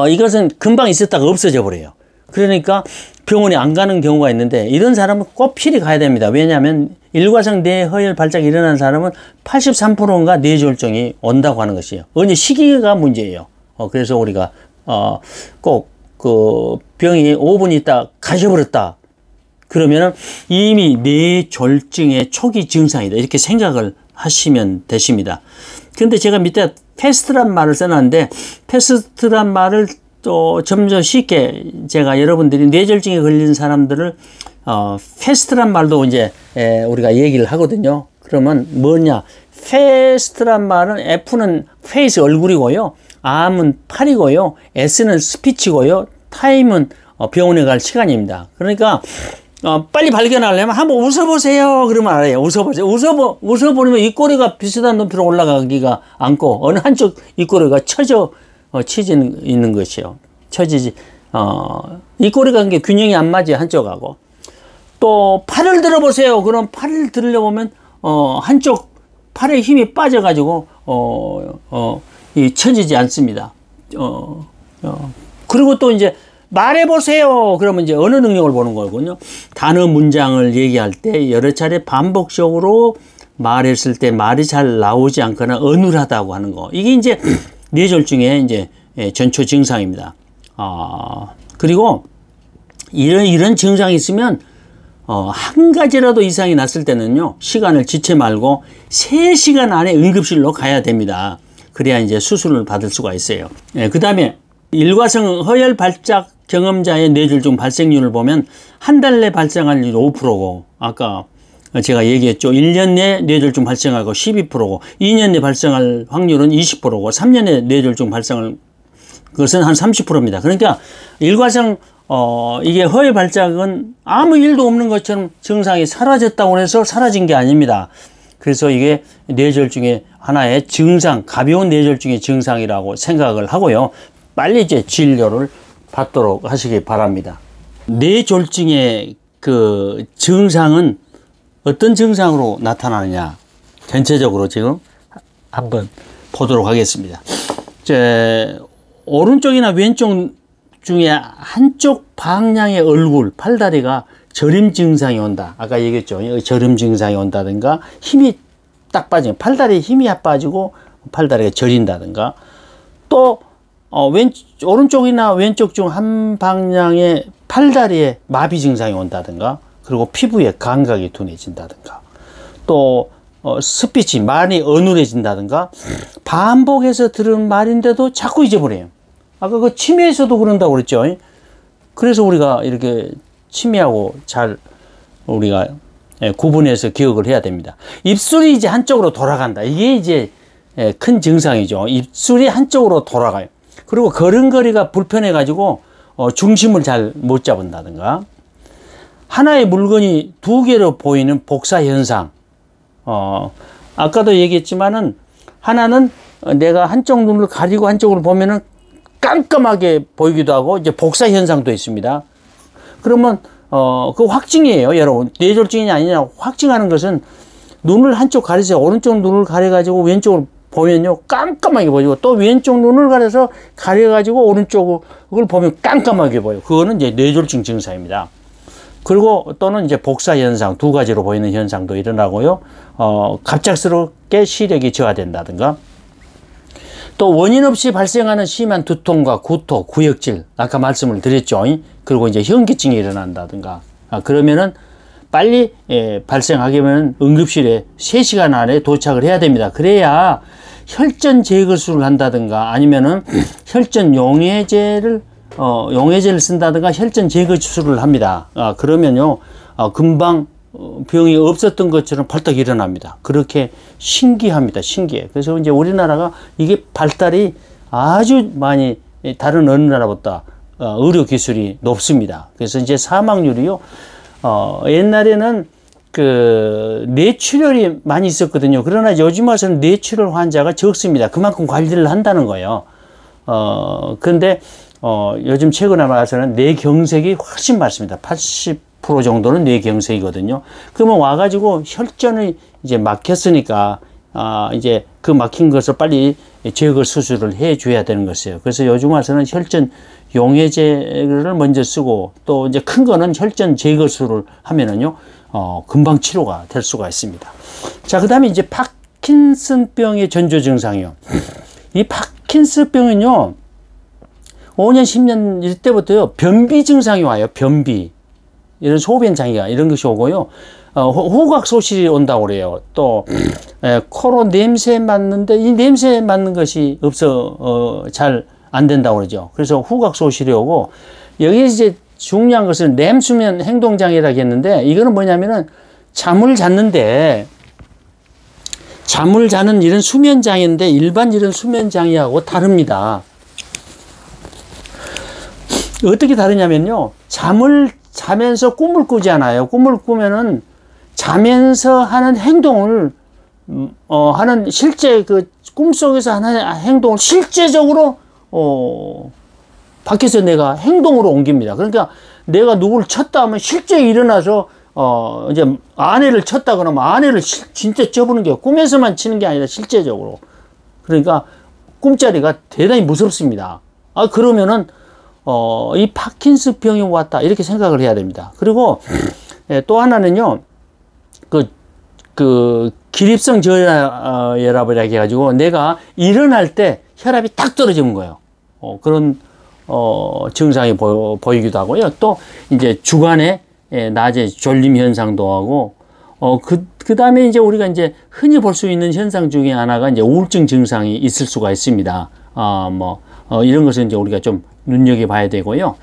이것은 금방 있었다가 없어져 버려요. 그러니까 병원에 안 가는 경우가 있는데, 이런 사람은 꼭 필히 가야 됩니다. 왜냐하면 일과성 뇌허혈 발작이 일어난 사람은 83%가 뇌졸중이 온다고 하는 것이에요. 언제 시기가 문제예요. 그래서 우리가 꼭 그 병이 5분 있다 가셔버렸다. 그러면은 이미 뇌졸중의 초기 증상이다. 이렇게 생각을 하시면 되십니다. 그런데 제가 밑에 패스트란 말을 써놨는데, 패스트란 말을 또 점점 쉽게 제가 여러분들이 뇌졸중에 걸린 사람들을 패스트란 말도 이제 우리가 얘기를 하거든요. 그러면 뭐냐? 패스트란 말은 F는 페이스 얼굴이고요. R은 팔이고요. S는 스피치고요. 타임은 병원에 갈 시간입니다. 그러니까 빨리 발견하려면 한번 웃어보세요. 그러면 알아요. 웃어보세요. 웃어보면 입꼬리가 비슷한 높이로 올라가기가 않고 어느 한쪽 입꼬리가 처져 있는 것이요. 입꼬리가 균형이 안 맞아요. 한쪽하고. 또 팔을 들어보세요. 그럼 팔을 들려보면 한쪽 팔에 힘이 빠져가지고 처지지 않습니다. 그리고 또 이제 말해보세요. 그러면 이제 언어 능력을 보는 거거든요. 단어 문장을 얘기할 때 여러 차례 반복적으로 말했을 때 말이 잘 나오지 않거나 어눌하다고 하는 거. 이게 이제 뇌졸중의 이제 전초 증상입니다. 그리고 이런 증상이 있으면 한 가지라도 이상이 났을 때는요, 시간을 지체 말고 3시간 안에 응급실로 가야 됩니다. 그래야 이제 수술을 받을 수가 있어요. 그 다음에 일과성 허혈 발작 경험자의 뇌졸중 발생률을 보면 한 달 내 발생할 일이 5%고, 아까 제가 얘기했죠. 1년 내 뇌졸중 발생하고 12%고, 2년 내 발생할 확률은 20%고, 3년 내 뇌졸중 발생할 것은 한 30%입니다. 그러니까 일과성 이게 허혈 발작은 아무 일도 없는 것처럼 증상이 사라졌다고 해서 사라진 게 아닙니다. 그래서 이게 뇌졸중의 하나의 증상, 가벼운 뇌졸중의 증상이라고 생각을 하고요. 빨리 이제 진료를 받도록 하시기 바랍니다. 뇌졸중의 그 증상은 어떤 증상으로 나타나느냐, 전체적으로 지금 한번 보도록 하겠습니다. 오른쪽이나 왼쪽 중에 한쪽 방향의 얼굴, 팔다리가 저림 증상이 온다. 아까 얘기했죠. 저림 증상이 온다든가, 힘이 딱 빠지면, 팔다리에 힘이 빠지고 팔다리가 저린다든가, 또 오른쪽이나 왼쪽 중 한 방향의 팔다리에 마비 증상이 온다든가, 그리고 피부에 감각이 둔해진다든가, 또 스피치, 말이 어눌해진다든가, 반복해서 들은 말인데도 자꾸 잊어버려요. 아까 그 치매에서도 그런다고 그랬죠. 그래서 우리가 이렇게 치매하고 잘 우리가 구분해서 기억을 해야 됩니다. 입술이 이제 한쪽으로 돌아간다. 이게 이제 큰 증상이죠. 입술이 한쪽으로 돌아가요. 그리고 걸음걸이가 불편해가지고 중심을 잘 못 잡는다든가, 하나의 물건이 두 개로 보이는 복사 현상. 아까도 얘기했지만은 하나는 내가 한쪽 눈을 가리고 한쪽을 보면은 깜깜하게 보이기도 하고, 이제 복사 현상도 있습니다. 그러면 그 확증이에요, 여러분. 뇌졸중이 아니냐 확증하는 것은 눈을 한쪽 가리세요. 오른쪽 눈을 가려가지고 왼쪽을 보면요 깜깜하게 보이고, 또 왼쪽 눈을 가려가지고 오른쪽을 보면 깜깜하게 보여요. 그거는 이제 뇌졸중 증상입니다. 그리고 또는 이제 복사 현상, 두 가지로 보이는 현상도 일어나고요. 갑작스럽게 시력이 저하된다든가, 또 원인 없이 발생하는 심한 두통과 구토, 구역질, 아까 말씀을 드렸죠. 그리고 이제 현기증이 일어난다든가, 그러면은 빨리 발생하려면 응급실에 3시간 안에 도착을 해야 됩니다. 그래야 혈전 제거술을 한다든가, 아니면은 혈전 용해제를 쓴다든가 혈전 제거술을 합니다. 그러면요 금방 병이 없었던 것처럼 벌떡 일어납니다. 그렇게 신기합니다. 신기해. 그래서 이제 우리나라가 이게 발달이 아주 많이 다른 어느 나라보다 의료 기술이 높습니다. 그래서 이제 사망률이요, 옛날에는 그 뇌출혈이 많이 있었거든요. 그러나 요즘 와서는 뇌출혈 환자가 적습니다. 그만큼 관리를 한다는 거예요. 근데 요즘 최근에 와서는 뇌경색이 훨씬 많습니다. 80% 정도는 뇌경색이거든요. 그러면 와가지고 혈전이 이제 막혔으니까, 이제 그 막힌 것을 빨리 제거 수술을 해줘야 되는 것이에요. 그래서 요즘 와서는 혈전 용해제를 먼저 쓰고, 또 이제 큰 거는 혈전 제거술을 하면은요, 금방 치료가 될 수가 있습니다. 자, 그 다음에 이제 파킨슨병의 전조 증상이요. 이 파킨슨병은요, 5년, 10년 이때부터요, 변비 증상이 와요. 변비. 이런 소변 장애가 이런 것이 오고요. 호각 소실이 온다고 그래요. 또, 코로 냄새 맡는데 이 냄새 맡는 것이 잘 안 된다고 그러죠. 그래서 후각 소실이 오고, 여기 이제 중요한 것은 렘수면 행동장애라고 했는데, 이거는 뭐냐면은 잠을 자는 이런 수면장애인데 일반 이런 수면장애하고 다릅니다. 어떻게 다르냐면요, 잠을 자면서 꿈을 꾸잖아요. 꿈을 꾸면은 자면서 하는 행동을 하는 실제 그 꿈속에서 하는 행동을 실제적으로 밖에서 내가 행동으로 옮깁니다. 그러니까 내가 누구를 쳤다 하면 실제 일어나서 이제 아내를 쳤다 그러면 아내를 진짜 쳐보는 게 꿈에서만 치는 게 아니라 실제적으로. 그러니까 꿈자리가 대단히 무섭습니다. 그러면은 이 파킨슨병이 왔다 이렇게 생각을 해야 됩니다. 그리고 또 하나는요, 그 기립성 저혈압이라고 해가지고 내가 일어날 때 혈압이 딱 떨어지는 거예요. 그런 증상이 보이기도 하고요. 또 이제 주간에 낮에 졸림 현상도 하고, 그 다음에 이제 우리가 이제 흔히 볼 수 있는 현상 중에 하나가 이제 우울증 증상이 있을 수가 있습니다. 이런 것은 이제 우리가 좀 눈여겨봐야 되고요.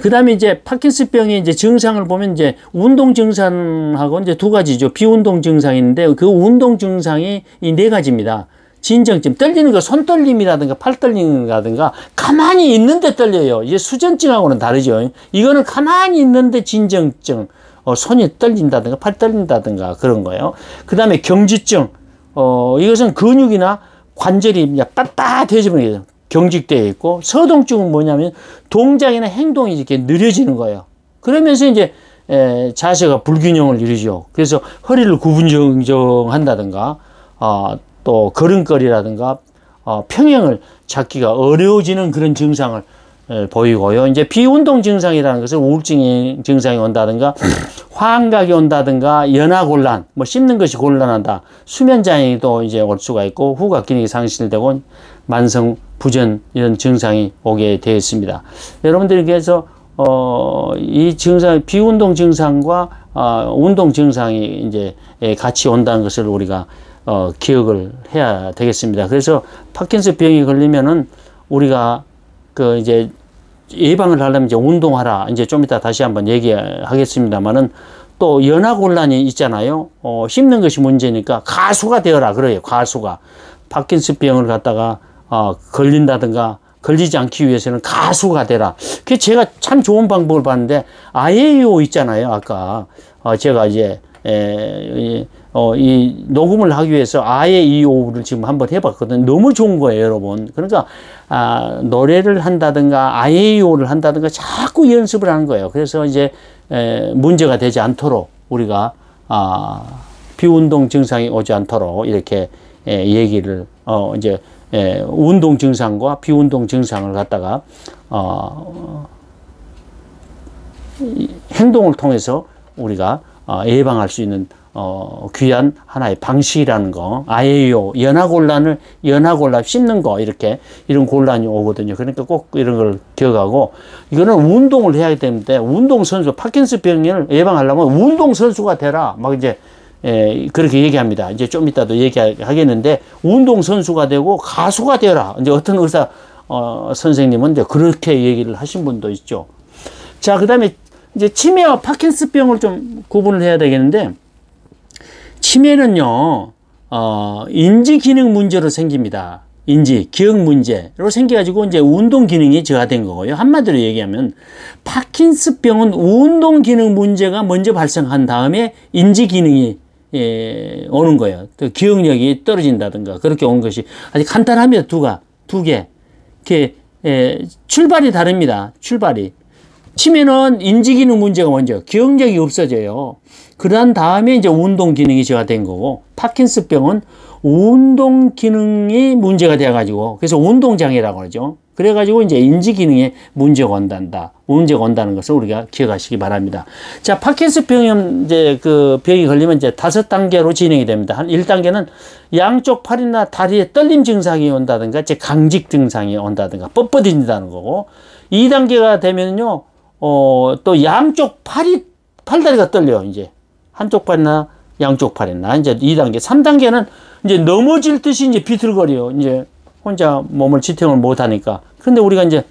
그 다음에 이제 파킨슨병의 이제 증상을 보면 이제 운동 증상하고 이제 두 가지죠. 비운동 증상인데 그 운동 증상이 이 4가지입니다. 진정증, 떨리는 거, 손 떨림이라든가 팔 떨림이라든가 가만히 있는데 떨려요. 이제 수전증하고는 다르죠. 이거는 가만히 있는데 진정증, 손이 떨린다든가 팔 떨린다든가 그런 거예요. 그 다음에 경직증, 이것은 근육이나 관절이 빳빳해지는 거예요. 경직되어 있고, 서동증은 뭐냐면 동작이나 행동이 이렇게 느려지는 거예요. 그러면서 이제 자세가 불균형을 이루죠. 그래서 허리를 구부정정한다든가, 또 걸음걸이라든가 평행을 잡기가 어려워지는 그런 증상을 보이고요. 이제 비운동 증상이라는 것은 우울증 증상이 온다든가, 환각이 온다든가, 연하곤란, 뭐 씹는 것이 곤란하다, 수면장애도 이제 올 수가 있고, 후각 기능이 상실되고 만성 부전 이런 증상이 오게 되어 있습니다. 여러분들이 그래서 이 증상, 비운동 증상과 운동 증상이 이제 같이 온다는 것을 우리가 기억을 해야 되겠습니다. 그래서 파킨슨병이 걸리면은 우리가 그 이제 예방을 하려면 이제 운동하라. 이제 좀 이따 다시 한번 얘기하겠습니다만은, 또 연하곤란이 있잖아요. 씹는 것이 문제니까 가수가 되어라 그래요. 가수가. 파킨슨병을 갖다가 걸린다든가 걸리지 않기 위해서는 가수가 되라. 그게 제가 참 좋은 방법을 봤는데, 아예이오 있잖아요. 아까 제가 이제 이 녹음을 하기 위해서 아예이오를 지금 한번 해봤거든요. 너무 좋은 거예요, 여러분. 그러니까 노래를 한다든가 아예이오를 한다든가 자꾸 연습을 하는 거예요. 그래서 이제 문제가 되지 않도록 우리가 비운동 증상이 오지 않도록 이렇게 얘기를, 이제, 운동 증상과 비운동 증상을 갖다가, 행동을 통해서 우리가 예방할 수 있는 귀한 하나의 방식이라는 거. 아예요. 연하곤란 씹는 거, 이런 곤란이 오거든요. 그러니까 꼭 이런 걸 기억하고, 이거는 운동을 해야 하기 때문에, 운동선수, 파킨슨병을 예방하려면 운동선수가 되라. 막 이제, 그렇게 얘기합니다. 이제 좀 이따도 얘기하겠는데, 운동선수가 되고 가수가 되라. 이제 어떤 의사, 선생님은 이제 그렇게 얘기를 하신 분도 있죠. 자, 그 다음에 이제 치매와 파킨슨병을 좀 구분을 해야 되겠는데, 치매는요, 인지 기능 문제로 생깁니다. 기억 문제로 생겨가지고 이제 운동 기능이 저하된 거고요. 한마디로 얘기하면, 파킨슨병은 운동 기능 문제가 먼저 발생한 다음에 인지 기능이 오는 거예요. 또 기억력이 떨어진다든가, 그렇게 온 것이 아주 간단합니다. 두 개. 이렇게, 출발이 다릅니다. 출발이. 치매는 인지기능 문제가 먼저, 기억력이 없어져요. 그런 다음에 이제 운동 기능이 저하된 거고, 파킨슨병은 운동 기능이 문제가 돼가지고, 그래서 운동장애라고 하죠. 그래가지고 이제 인지 기능에 문제가 온다는 것을 우리가 기억하시기 바랍니다. 자, 파킨슨병은 이제 그 병이 걸리면 이제 5단계로 진행이 됩니다. 한 1단계는 양쪽 팔이나 다리에 떨림 증상이 온다든가, 이제 강직 증상이 온다든가, 뻣뻣해진다는 거고, 2단계가 되면요, 또 양쪽 팔다리가 떨려요, 이제. 한쪽 팔이나 양쪽 팔이나, 이제 2단계. 3단계는 이제 넘어질 듯이 이제 비틀거려요. 이제 혼자 몸을 지탱을 못 하니까. 근데 우리가 이제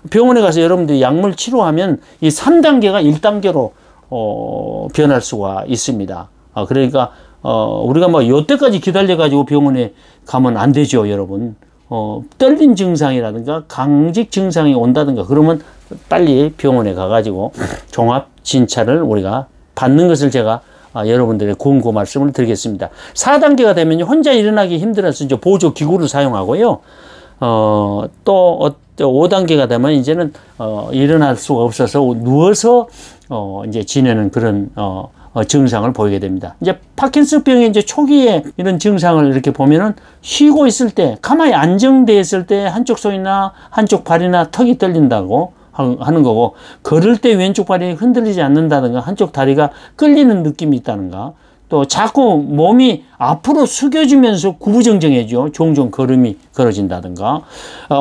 병원에 가서 여러분들이 약물 치료하면 이 3단계가 1단계로, 변할 수가 있습니다. 그러니까, 우리가 뭐 요때까지 기다려가지고 병원에 가면 안 되죠, 여러분. 떨림 증상이라든가 강직 증상이 온다든가 그러면 빨리 병원에 가가지고 종합 진찰을 우리가 받는 것을 제가 여러분들의 권고 말씀을 드리겠습니다. 4단계가 되면 혼자 일어나기 힘들어서 이제 보조 기구를 사용하고요. 또 5단계가 되면 이제는 일어날 수가 없어서 누워서 이제 지내는 그런 증상을 보이게 됩니다. 이제 파킨슨병의 이제 초기에 이런 증상을 이렇게 보면은 쉬고 있을 때, 가만히 안정되어 있을 때 한쪽 손이나 한쪽 발이나 턱이 떨린다고 하는 거고, 걸을 때 왼쪽 발이 흔들리지 않는다든가, 한쪽 다리가 끌리는 느낌이 있다든가, 또 자꾸 몸이 앞으로 숙여지면서 구부정정해져. 종종 걸음이 걸어진다든가,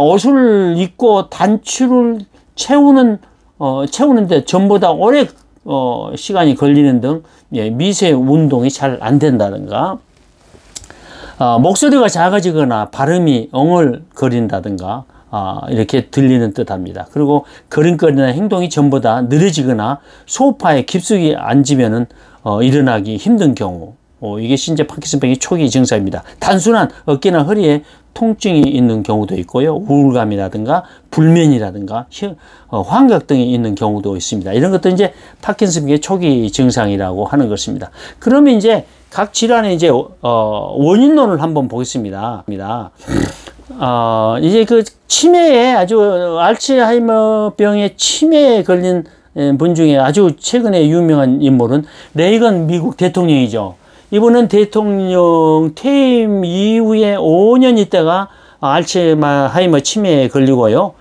옷을 입고 단추를 채우는데 전보다 오래 시간이 걸리는 등 미세 운동이 잘 안 된다든가, 목소리가 작아지거나 발음이 엉얼거린다든가, 이렇게 들리는 듯합니다. 그리고 걸음걸이나 행동이 전보다 느려지거나 소파에 깊숙이 앉으면은 일어나기 힘든 경우, 이게 이제 파킨슨병의 초기 증상입니다. 단순한 어깨나 허리에 통증이 있는 경우도 있고요. 우울감이라든가 불면이라든가 환각 등이 있는 경우도 있습니다. 이런 것도 이제 파킨슨병의 초기 증상이라고 하는 것입니다. 그러면 이제 각 질환의 이제 원인론을 한번 보겠습니다. 이제 그 치매에 아주 알츠하이머병의 치매에 걸린 분 중에 아주 최근에 유명한 인물은 레이건 미국 대통령이죠. 이분은 대통령 퇴임 이후에 5년 있다가 알츠하이머 치매에 걸리고요.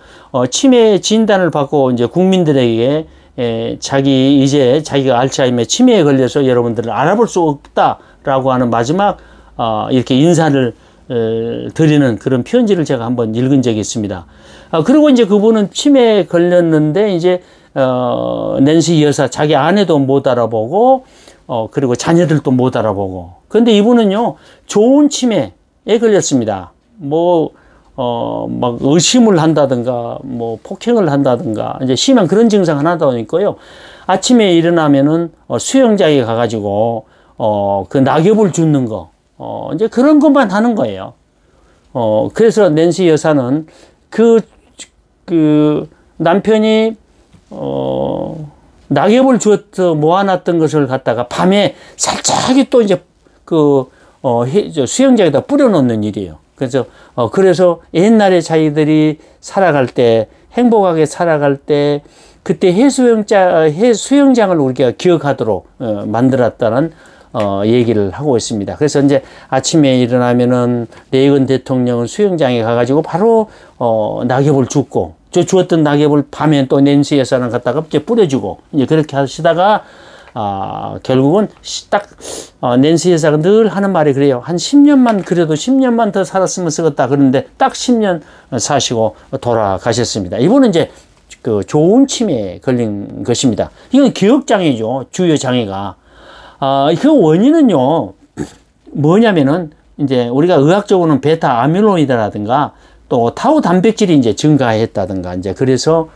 치매 진단을 받고 이제 국민들에게 자기가 알츠하이머 치매에 걸려서 여러분들을 알아볼 수 없다라고 하는 마지막 이렇게 인사를 드리는 그런 편지를 제가 한번 읽은 적이 있습니다. 그리고 이제 그분은 치매에 걸렸는데 이제 낸시 여사 자기 아내도 못 알아보고 그리고 자녀들도 못 알아보고. 근데 이분은요, 좋은 치매에 걸렸습니다. 막 의심을 한다든가, 폭행을 한다든가, 이제 심한 그런 증상 하나도 있고요. 아침에 일어나면은 수영장에 가가지고, 그 낙엽을 줍는 거, 이제 그런 것만 하는 거예요. 그래서 낸시 여사는 그 남편이, 낙엽을 주어서 모아놨던 것을 갖다가 밤에 살짝이 또 이제 수영장에다 뿌려놓는 일이에요. 그래서 옛날에 자기들이 살아갈 때, 행복하게 살아갈 때, 그때 수영장을 우리가 기억하도록 만들었다는 얘기를 하고 있습니다. 그래서 이제 아침에 일어나면은 레이건 대통령은 수영장에 가가지고 바로 낙엽을 줍고, 주었던 낙엽을 밤에 또 낸시 여사는 갖다가 이제 뿌려주고, 이제 그렇게 하시다가 결국은 딱 낸시 여사가 늘 하는 말이 그래요. 한 10년만, 그래도 10년만 더 살았으면 쓰겠다. 그런데 딱 10년 사시고 돌아가셨습니다. 이분은 이제 그 좋은 치매에 걸린 것입니다. 이건 기억장애죠. 주요 장애가. 그 원인은요, 뭐냐면은, 이제 우리가 의학적으로는 베타 아밀로이드라든가 또 타우 단백질이 이제 증가했다든가, 이제 그래서,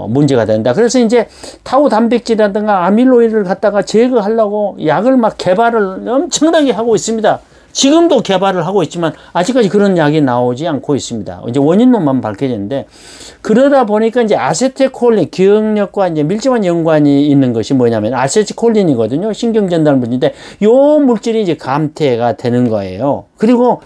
문제가 된다. 그래서 이제 타우 단백질이라든가 아밀로이드를 갖다가 제거하려고 약을 막 개발을 엄청나게 하고 있습니다. 지금도 개발을 하고 있지만 아직까지 그런 약이 나오지 않고 있습니다. 이제 원인론만 밝혀졌는데, 그러다 보니까 이제 아세틸콜린, 기억력과 이제 밀접한 연관이 있는 것이 뭐냐면 아세틸콜린이거든요. 신경전달물인데 요 물질이 이제 감퇴가 되는 거예요. 그리고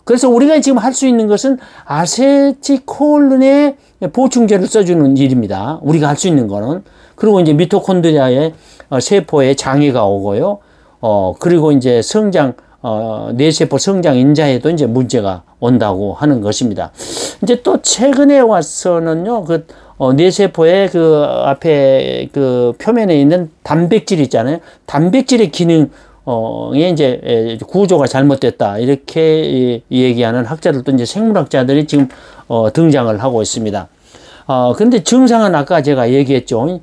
그래서 우리가 지금 할 수 있는 것은 아세틸콜린의 보충제를 써주는 일입니다. 우리가 할 수 있는 거는. 그리고 이제 미토콘드리아의 세포에 장애가 오고요. 그리고 이제 뇌세포 성장 인자에도 이제 문제가 온다고 하는 것입니다. 이제 또 최근에 와서는요, 뇌세포의 앞에 표면에 있는 단백질 있잖아요. 단백질의 기능, 이제 구조가 잘못됐다. 이렇게 얘기하는 학자들도 이제 생물학자들이 지금 등장을 하고 있습니다. 그런데 증상은 아까 제가 얘기했죠.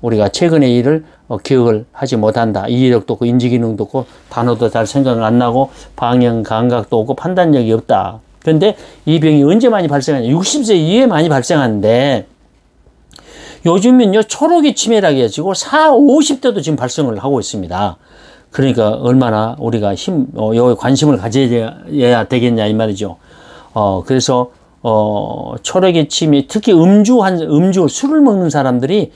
우리가 최근의 일을 기억을 하지 못한다. 이해력도 없고 인지기능도 없고 단어도 잘 생각 안 나고 방향 감각도 없고 판단력이 없다. 그런데 이 병이 언제 많이 발생하냐? 60세 이후에 많이 발생하는데, 요즘은요 초록이 치매라고 해가지고 50대도 지금 발생을 하고 있습니다. 그러니까 얼마나 우리가 여기 관심을 가져야 되겠냐 이 말이죠. 그래서 초록의 치매, 특히 음주, 술을 먹는 사람들이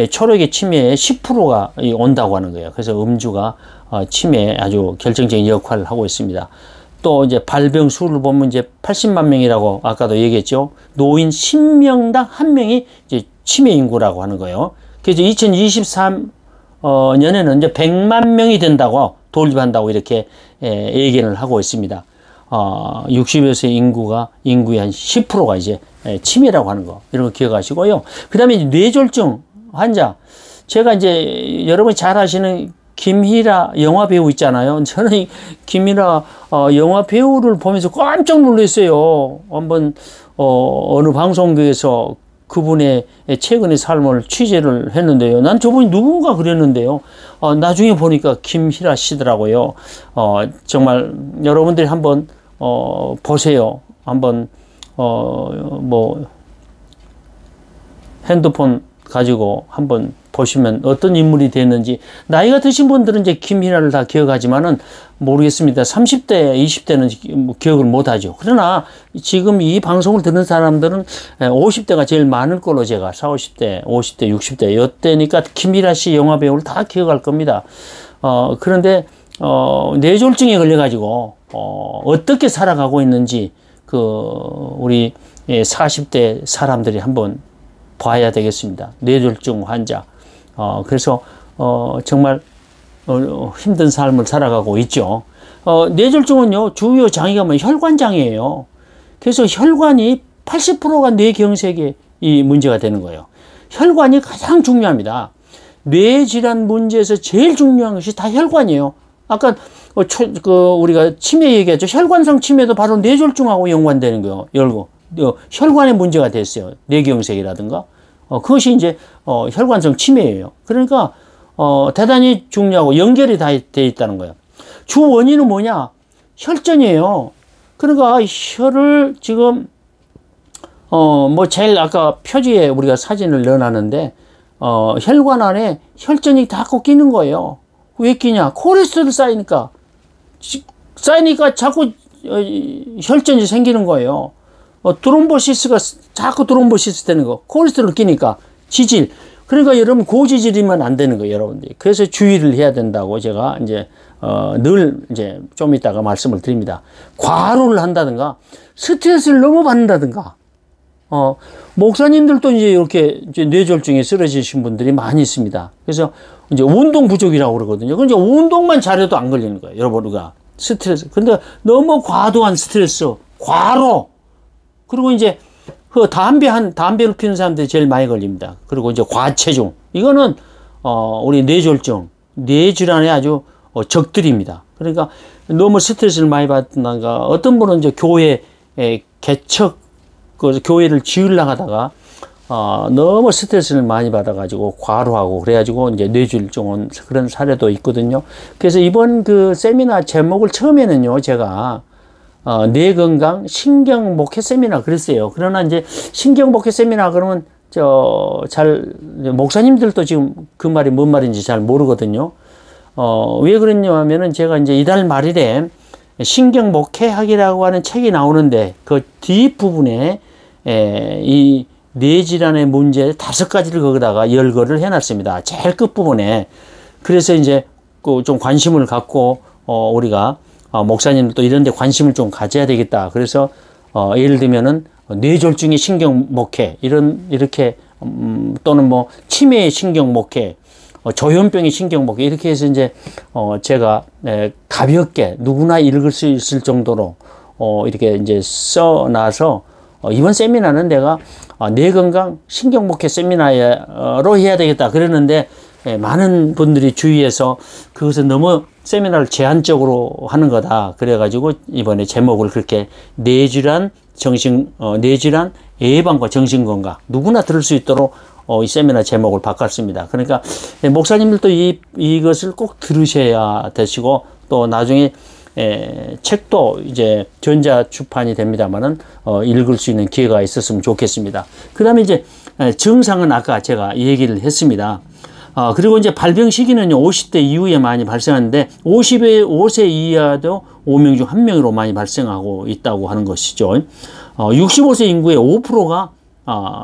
초록의 치매의 10%가 온다고 하는 거예요. 그래서 음주가 치매에 아주 결정적인 역할을 하고 있습니다. 또 이제 발병 수를 보면 이제 80만 명이라고 아까도 얘기했죠. 노인 10명당 1명이 이제 치매 인구라고 하는 거예요. 그래서 2023년에는 이제 100만 명이 된다고 돌입한다고 이렇게 얘기를 하고 있습니다. 60여세 인구의 한 10%가 이제 치매라고 하는 거, 이런 거 기억하시고요. 그 다음에 뇌졸중 환자. 제가 이제 여러분이 잘 아시는 김희라 영화 배우 있잖아요. 저는 김희라 영화 배우를 보면서 깜짝 놀랐어요. 한번 어느 방송국에서 그분의 최근의 삶을 취재를 했는데요. 난 저분이 누군가 그랬는데요. 나중에 보니까 김희라 씨더라고요. 정말 여러분들이 한번 보세요. 한번 핸드폰 가지고 한번 보시면 어떤 인물이 됐는지. 나이가 드신 분들은 이제 김희라를 다 기억하지만은 모르겠습니다. 30대, 20대는 기억을 못하죠. 그러나 지금 이 방송을 듣는 사람들은 50대가 제일 많을 걸로 제가 40, 50대, 50대, 60대 이때니까 김희라 씨 영화 배우를 다 기억할 겁니다. 그런데 뇌졸중에 걸려가지고 어떻게 살아가고 있는지 우리 40대 사람들이 한번 봐야 되겠습니다. 뇌졸중 환자. 그래서 정말 힘든 삶을 살아가고 있죠. 뇌졸중은요 주요 장애가 혈관장애예요. 그래서 혈관이 80%가 뇌경색에 이 문제가 되는 거예요. 혈관이 가장 중요합니다. 뇌질환 문제에서 제일 중요한 것이 다 혈관이에요. 아까 우리가 치매 얘기했죠. 혈관성 치매도 바로 뇌졸중하고 연관되는 거예요. 혈관에 문제가 됐어요. 뇌경색이라든가. 그것이 이제 혈관성 치매예요. 그러니까 대단히 중요하고 연결이 다 돼 있다는 거예요. 주 원인은 뭐냐? 혈전이에요. 그러니까 혈을 지금 제일 아까 표지에 우리가 사진을 넣어놨는데 혈관 안에 혈전이 다 꺾이는 거예요. 왜 끼냐? 콜레스테롤 쌓이니까 자꾸 혈전이 생기는 거예요. 드롬보시스가 자꾸 드롬보시스 되는 거. 콜레스테롤 끼니까 지질. 그러니까 여러분 고지질이면 안 되는 거예요, 여러분들이. 그래서 주의를 해야 된다고 제가 이제 늘 이제 좀 이따가 말씀을 드립니다. 과로를 한다든가 스트레스를 너무 받는다든가 목사님들도 이제 이렇게 이제 뇌졸중에 쓰러지신 분들이 많이 있습니다. 그래서 이제 운동 부족이라고 그러거든요. 그럼 이제 운동만 잘해도 안 걸리는 거예요. 여러분, 우리가 스트레스. 근데 너무 과도한 스트레스, 과로. 그리고 이제 그 담배를 피우는 사람들이 제일 많이 걸립니다. 그리고 이제 과체중. 이거는, 우리 뇌졸중, 뇌질환의 아주 적들입니다. 그러니까 너무 스트레스를 많이 받는가. 어떤 분은 이제 교회 개척, 그 교회를 지으려고 하다가 너무 스트레스를 많이 받아가지고 과로하고 그래가지고 이제 뇌졸중 온 그런 사례도 있거든요. 그래서 이번 그 세미나 제목을 처음에는요, 제가 뇌건강 신경목회 세미나 그랬어요. 그러나 이제 신경목회 세미나 그러면 목사님들도 지금 그 말이 뭔 말인지 잘 모르거든요. 왜 그랬냐면은 제가 이제 이달 말일에 신경목회학이라고 하는 책이 나오는데 그 뒷부분에 이 뇌질환의 문제 5가지를 거기다가 열거를 해놨습니다. 제일 끝부분에. 그래서 이제 좀 관심을 갖고 우리가 목사님들도 이런 데 관심을 좀 가져야 되겠다. 그래서 예를 들면은 뇌졸중의 신경목회 이렇게 또는 뭐 치매의 신경목회, 조현병의 신경목회 이렇게 해서 이제 제가 가볍게 누구나 읽을 수 있을 정도로 이렇게 이제 써놔서 이번 세미나는 내가 뇌건강 신경목회 세미나로 해야 되겠다 그랬는데 많은 분들이 주위에서 그것은 너무 세미나를 제한적으로 하는 거다 그래가지고 이번에 제목을 그렇게 뇌질환 예방과 정신건강 누구나 들을 수 있도록 이 세미나 제목을 바꿨습니다. 그러니까 목사님들도 이것을 꼭 들으셔야 되시고 또 나중에 책도 이제 전자 출판이 됩니다만은 읽을 수 있는 기회가 있었으면 좋겠습니다. 그 다음에 이제 증상은 아까 제가 얘기를 했습니다. 그리고 이제 발병 시기는요, 50대 이후에 많이 발생하는데, 55세 이하도 5명 중 1명으로 많이 발생하고 있다고 하는 것이죠. 65세 인구의 5%가,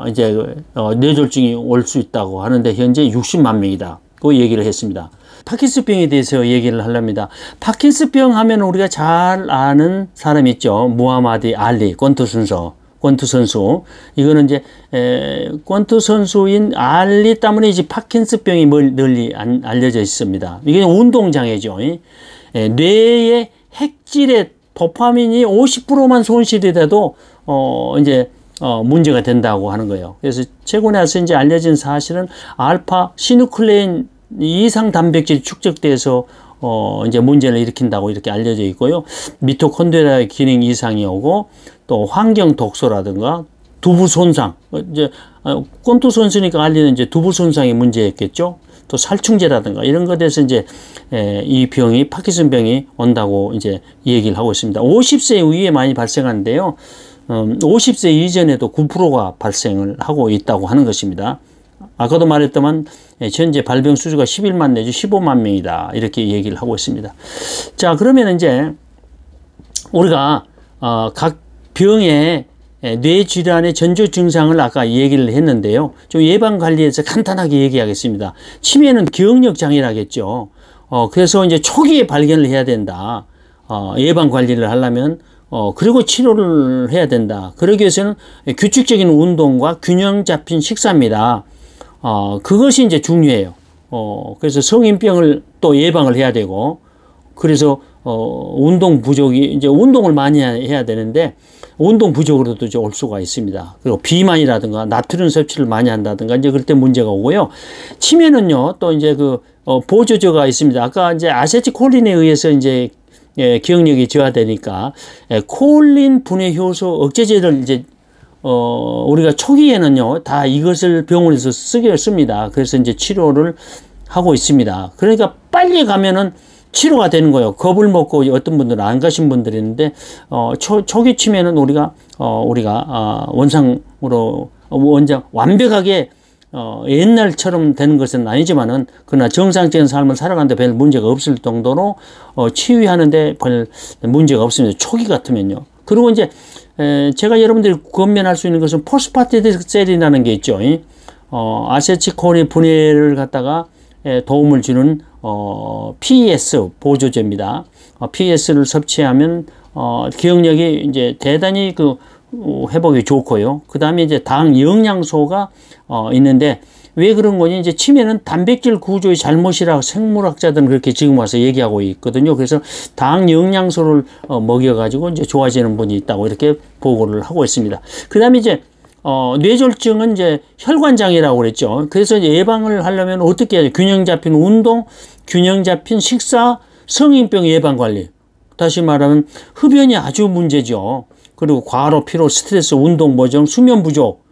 이제, 뇌졸중이 올 수 있다고 하는데, 현재 60만 명이다. 그 얘기를 했습니다. 파킨슨병에 대해서 얘기를 하렵니다. 파킨슨병 하면 우리가 잘 아는 사람이 있죠. 무하마드 알리, 권투 선수. 이거는 이제, 권투 선수인 알리 때문에 이제 파킨슨병이 널리 알려져 있습니다. 이게 운동장애죠. 뇌의 핵질의 도파민이 50%만 손실이 돼도, 이제, 문제가 된다고 하는 거예요. 그래서 최근에 와서 이제 알려진 사실은 알파 시누클레인 이상 단백질이 축적돼서 이제 문제를 일으킨다고 이렇게 알려져 있고요. 미토콘드리아의 기능 이상이 오고 또 환경 독소라든가 두부 손상, 이제 권투 선수니까 알리는 이제 두부 손상이 문제였겠죠. 또 살충제라든가 이런 것에서 이제 이 병이 파킨슨병이 온다고 이제 얘기를 하고 있습니다. 50세 이후에 많이 발생하는데요. 50세 이전에도 9%가 발생을 하고 있다고 하는 것입니다. 아까도 말했더만 현재 발병 수주가 11만 내지 15만 명이다 이렇게 얘기를 하고 있습니다. 자, 그러면 이제 우리가 각 병의 뇌질환의 전조 증상을 아까 얘기를 했는데요. 좀 예방관리에서 간단하게 얘기하겠습니다. 치매는 기억력 장애라겠죠. 그래서 이제 초기에 발견을 해야 된다. 예방관리를 하려면 그리고 치료를 해야 된다. 그러기 위해서는 규칙적인 운동과 균형 잡힌 식사입니다. 그것이 이제 중요해요. 그래서 성인병을 또 예방을 해야 되고, 그래서, 운동 부족이, 이제 운동을 많이 해야 되는데, 운동 부족으로도 이제 올 수가 있습니다. 그리고 비만이라든가, 나트륨 섭취를 많이 한다든가, 이제 그럴 때 문제가 오고요. 치매는요, 또 이제 보조제가 있습니다. 아까 이제 아세틸콜린에 의해서 이제, 기억력이 저하되니까, 콜린 분해 효소 억제제를 이제, 우리가 초기에는요, 다 이것을 병원에서 씁니다. 그래서 이제 치료를 하고 있습니다. 그러니까 빨리 가면은 치료가 되는 거예요. 겁을 먹고 어떤 분들은 안 가신 분들이 있는데, 초기 치매는 우리가 완벽하게, 옛날처럼 되는 것은 아니지만은, 그러나 정상적인 삶을 살아가는데 별 문제가 없을 정도로, 치유하는데 별 문제가 없습니다. 초기 같으면요. 그리고 이제, 제가 여러분들이 권면할 수 있는 것은 포스파티딜셀이라는 게 있죠. 아세틸콜린 분해를 갖다가 도움을 주는 PES 보조제입니다. PES를 섭취하면 기억력이 이제 대단히 회복에 좋고요. 그 다음에 이제 당 영양소가 있는데 왜 그런 거니? 이제 치매는 단백질 구조의 잘못이라고 생물학자들은 그렇게 지금 와서 얘기하고 있거든요. 그래서 당 영양소를 먹여가지고 이제 좋아지는 분이 있다고 이렇게 보고를 하고 있습니다. 그 다음에 이제 뇌졸중은 이제 혈관장애라고 그랬죠. 그래서 예방을 하려면 어떻게 해야죠? 균형 잡힌 운동, 균형 잡힌 식사, 성인병 예방 관리. 다시 말하면 흡연이 아주 문제죠. 그리고 과로, 피로, 스트레스, 운동 보정, 수면 부족,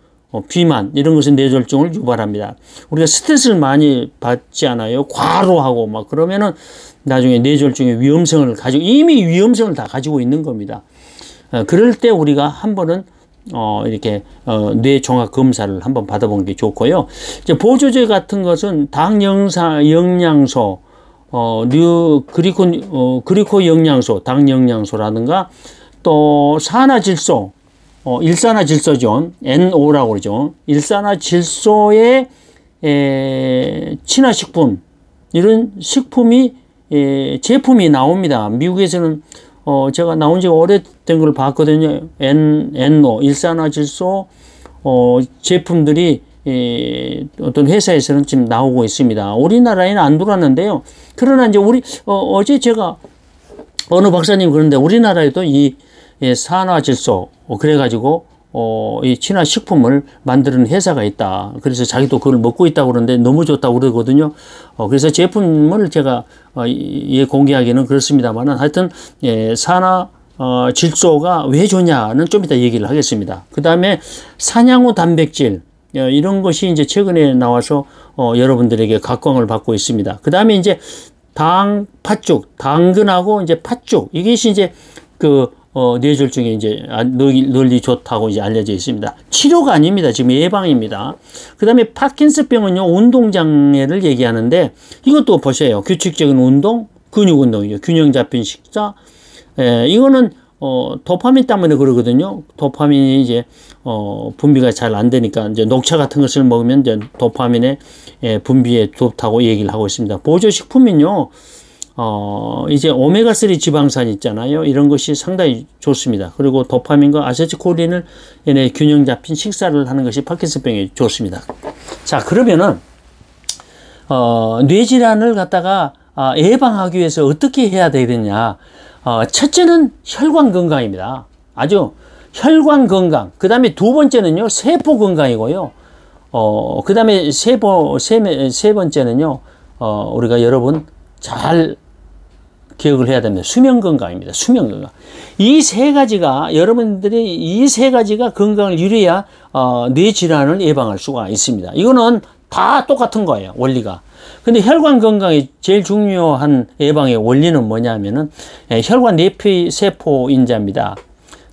비만 이런 것은 뇌졸중을 유발합니다. 우리가 스트레스를 많이 받지 않아요? 과로하고 막 그러면은 나중에 뇌졸중의 위험성을 가지고 이미 위험성을 다 가지고 있는 겁니다. 그럴 때 우리가 한 번은 이렇게 뇌 종합 검사를 한번 받아보는 게 좋고요. 이제 보조제 같은 것은 당 영양소, 그리코 영양소, 당 영양소라든가 또 산화질소, 일산화질소죠. NO라고 그러죠. 일산화질소의 친화식품, 이런 식품이 제품이 나옵니다. 미국에서는 제가 나온 지가 오래된 걸 봤거든요. NO, 일산화질소 제품들이 어떤 회사에서는 지금 나오고 있습니다. 우리나라에는 안 들어왔는데요. 그러나 이제 어제 제가 어느 박사님 그런데 우리나라에도 이 산화질소 그래가지고 이 친화 식품을 만드는 회사가 있다. 그래서 자기도 그걸 먹고 있다고 그러는데 너무 좋다고 그러거든요. 그래서 제품을 제가 공개하기는 그렇습니다만은 하여튼 산화질소가 왜 좋냐는 좀 이따 얘기를 하겠습니다. 그 다음에 산양후 단백질 이런 것이 이제 최근에 나와서 여러분들에게 각광을 받고 있습니다. 그 다음에 이제 팥죽, 당근하고 이제 팥죽 이것이 이제 뇌졸중에 이제 널리 좋다고 이제 알려져 있습니다. 치료가 아닙니다. 지금 예방입니다. 그 다음에 파킨슨병은요, 운동장애를 얘기하는데 이것도 보세요. 규칙적인 운동, 근육 운동이죠. 균형 잡힌 식사. 이거는 도파민 때문에 그러거든요. 도파민이 이제 분비가 잘 안 되니까 이제 녹차 같은 것을 먹으면 이제 도파민의 분비에 좋다고 얘기를 하고 있습니다. 보조식품은요, 이제 오메가3 지방산 있잖아요. 이런 것이 상당히 좋습니다. 그리고 도파민과 아세틸콜린을 균형 잡힌 식사를 하는 것이 파킨슨병에 좋습니다. 자, 그러면은 뇌질환을 갖다가 예방하기 위해서 어떻게 해야 되느냐? 첫째는 혈관 건강입니다. 아주 혈관 건강. 그 다음에 두 번째는요, 세포 건강이고요. 그 다음에 세 번째는요, 우리가 여러분 잘 기억을 해야 됩니다. 수면 건강입니다. 수면 건강. 이 세 가지가, 여러분들이 이 세 가지가 건강을 이루어야 뇌 질환을 예방할 수가 있습니다. 이거는 다 똑같은 거예요. 원리가. 근데 혈관 건강이 제일 중요한 예방의 원리는 뭐냐면은 혈관 내피 세포 인자입니다.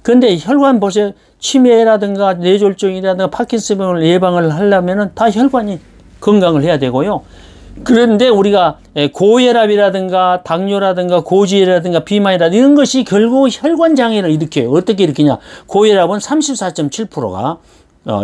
근데 혈관 보세요. 치매라든가 뇌졸중이라든가 파킨슨병을 예방을 하려면은 다 혈관이 건강을 해야 되고요. 그런데 우리가 고혈압이라든가 당뇨라든가 고지혈이라든가 비만이라든가 이런 것이 결국 혈관 장애를 일으켜요. 어떻게 일으키냐? 고혈압은 34.7%가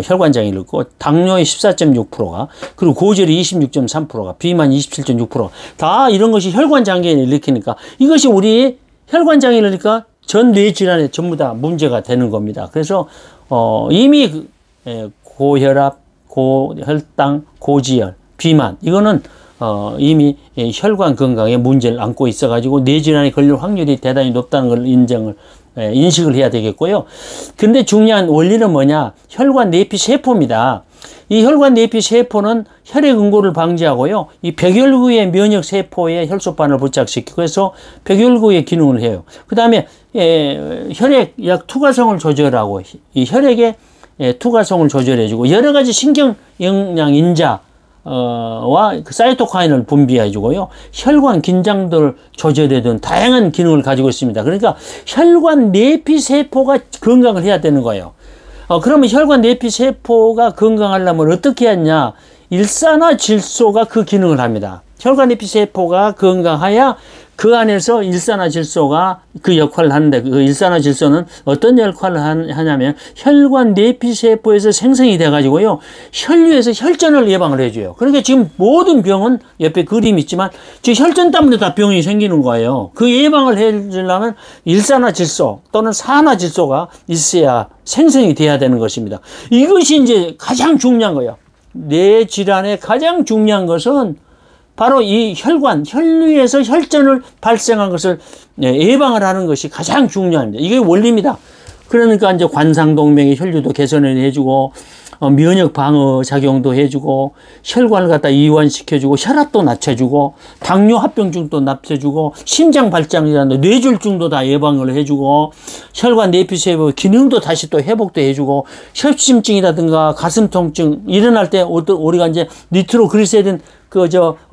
혈관 장애를 일으키고 당뇨의 14.6%가 그리고 고지혈이 26.3%가 비만 27.6%가 다 이런 것이 혈관 장애를 일으키니까 이것이 우리 혈관 장애를 일으키니까 전 뇌 질환에 전부 다 문제가 되는 겁니다. 그래서 이미 고혈압, 고혈당, 고지혈, 비만 이거는 이미 혈관 건강에 문제를 안고 있어가지고 뇌질환에 걸릴 확률이 대단히 높다는 걸 인식을 해야 되겠고요. 근데 중요한 원리는 뭐냐? 혈관 내피 세포입니다. 이 혈관 내피 세포는 혈액 응고를 방지하고요. 이 백혈구의 면역 세포에 혈소판을 부착시키고 해서 백혈구의 기능을 해요. 그 다음에 혈액 약 투과성을 조절하고 이 혈액의 투과성을 조절해주고 여러 가지 신경 영양 인자 와 사이토카인을 분비해주고요. 혈관 긴장도를 조절해주는 다양한 기능을 가지고 있습니다. 그러니까 혈관 내피 세포가 건강을 해야 되는 거예요. 그러면 혈관 내피 세포가 건강하려면 어떻게 하냐? 일산화질소가 그 기능을 합니다. 혈관 내피 세포가 건강해야 그 안에서 일산화질소가 그 역할을 하는데, 그 일산화질소는 어떤 역할을 하냐면 혈관 내피세포에서 생성이 돼 가지고요, 혈류에서 혈전을 예방을 해줘요. 그러니까 지금 모든 병은 옆에 그림 있지만 지금 혈전 때문에 다 병이 생기는 거예요. 그 예방을 해주려면 일산화질소 또는 산화질소가 있어야 생성이 돼야 되는 것입니다. 이것이 이제 가장 중요한 거예요. 뇌 질환의 가장 중요한 것은 바로 이 혈류에서 혈전을 발생한 것을 예방을 하는 것이 가장 중요합니다. 이게 원리입니다. 그러니까 이제 관상동맥의 혈류도 개선을 해주고, 면역 방어 작용도 해주고, 혈관을 갖다 이완시켜주고, 혈압도 낮춰주고, 당뇨 합병증도 낮춰주고, 심장 발작이라는 뇌졸중도 다 예방을 해주고, 혈관 내피세포 기능도 다시 또 회복도 해주고, 협심증이라든가 가슴 통증 일어날 때 우리가 이제 니트로그리세린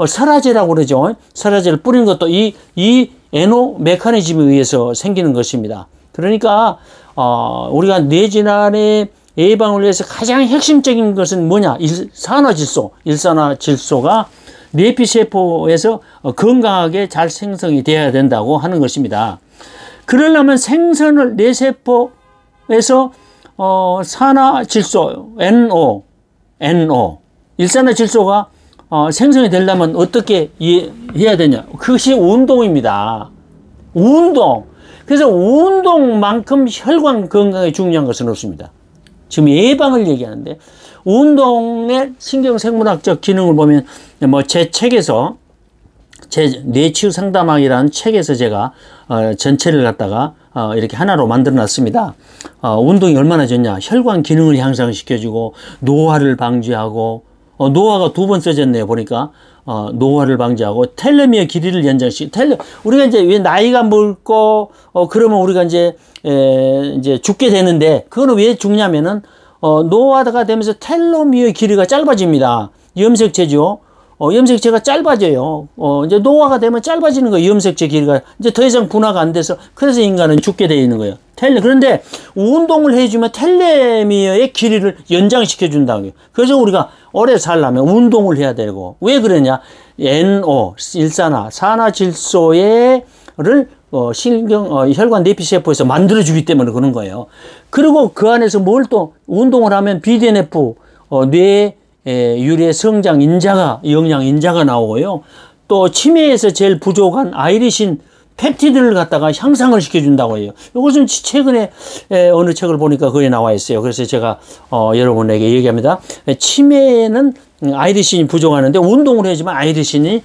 설화제라고 그러죠. 설화제를 뿌리는 것도 이 NO 메커니즘에 의해서 생기는 것입니다. 그러니까 우리가 뇌질환의 예방을 위해서 가장 핵심적인 것은 뭐냐? 일산화질소가 뇌피세포에서 건강하게 잘 생성이 되어야 된다고 하는 것입니다. 그러려면 생선을 뇌세포에서 산화질소 NO 일산화질소가 생성이 되려면 어떻게 해야 되냐? 그것이 운동입니다. 운동. 그래서 운동만큼 혈관 건강에 중요한 것은 없습니다. 지금 예방을 얘기하는데, 운동의 신경생물학적 기능을 보면 제 책에서, 제 뇌치유 상담학이라는 책에서 제가 전체를 갖다가 이렇게 하나로 만들어 놨습니다. 운동이 얼마나 좋냐? 혈관 기능을 향상시켜주고, 노화를 방지하고, 노화가 2번 써졌네요. 보니까 노화를 방지하고, 텔레미어 길이를 우리가 이제 왜 나이가 먹고 그러면 우리가 이제 죽게 되는데, 그거는 왜 죽냐면은 노화가 되면서 텔로미어 길이가 짧아집니다. 염색체죠. 염색체가 짧아져요. 이제 노화가 되면 짧아지는 거예요. 염색체 길이가 이제 더 이상 분화가 안 돼서, 그래서 인간은 죽게 되어 있는 거예요. 그런데 운동을 해주면 텔레미어의 길이를 연장시켜 준다는 거예요. 그래서 우리가 오래 살려면 운동을 해야 되고, 왜 그러냐? NO, 산화질소를 혈관 내피세포에서 만들어주기 때문에 그런 거예요. 그리고 그 안에서 뭘 또 운동을 하면 BDNF, 뇌 유래 성장 영양 인자가 나오고요. 또 치매에서 제일 부족한 아이리신 펩티드를 갖다가 향상을 시켜준다고 해요. 이것은 최근에 어느 책을 보니까 거기에 나와 있어요. 그래서 제가 여러분에게 얘기합니다. 치매에는 아이리신이 부족하는데 운동을 해주면 아이리신이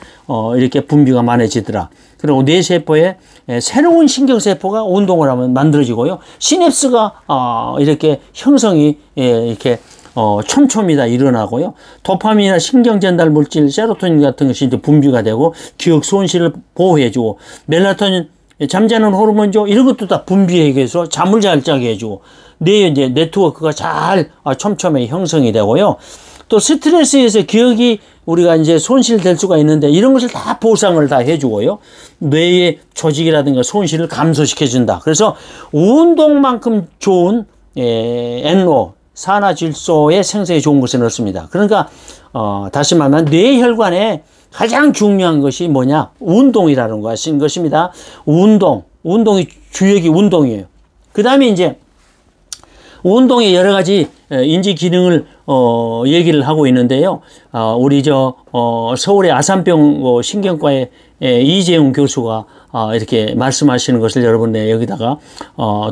이렇게 분비가 많아지더라. 그리고 뇌세포에 새로운 신경세포가 운동을 하면 만들어지고요. 시냅스가 이렇게 형성이 이렇게 촘촘히 다 일어나고요. 도파민이나 신경전달 물질, 세로토닌 같은 것이 이제 분비가 되고, 기억 손실을 보호해주고, 멜라토닌, 잠자는 호르몬죠. 이런 것도 다 분비해서 잠을 잘 자게 해주고, 뇌 이제 네트워크가 잘 촘촘히 형성이 되고요. 또 스트레스에서 기억이 우리가 이제 손실될 수가 있는데, 이런 것을 다 보상을 다 해주고요. 뇌의 조직이라든가 손실을 감소시켜준다. 그래서 운동만큼 좋은 NO, 산화질소의 생성에 좋은 것은 없습니다. 그러니까 다시 말하면 뇌혈관에 가장 중요한 것이 뭐냐? 운동이라는 것입니다. 운동이 주역이 운동이에요. 그 다음에 이제 운동의 여러 가지 인지 기능을 얘기를 하고 있는데요. 우리 서울의 아산병 신경과의 이재용 교수가 이렇게 말씀하시는 것을 여러분의 여기다가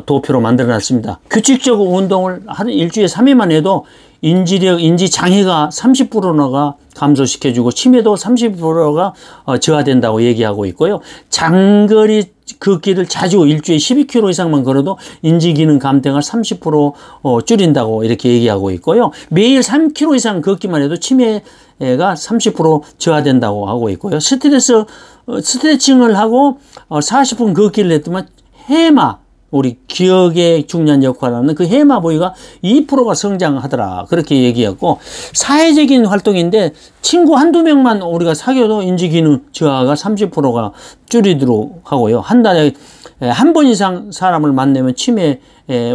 도표로 만들어 놨습니다. 규칙적으로 운동을 일주일에 3회만 해도 인지 장애가 30%가 감소시켜주고, 치매도 30%가 저하된다고 얘기하고 있고요. 장거리 걷기를 자주 일주일에 12km 이상만 걸어도 인지기능 감퇴가 30% 줄인다고 이렇게 얘기하고 있고요. 매일 3km 이상 걷기만 해도 치매가 30% 저하된다고 하고 있고요. 스트레칭을 하고 40분 걷기를 했더만 해마, 우리 기억에 중요한 역할을 하는 그 해마 부위가 2%가 성장하더라. 그렇게 얘기했고, 사회적인 활동인데 친구 한두 명만 우리가 사귀어도 인지기능 저하가 30%가 줄이도록 하고요. 한 달에 한 번 이상 사람을 만나면 치매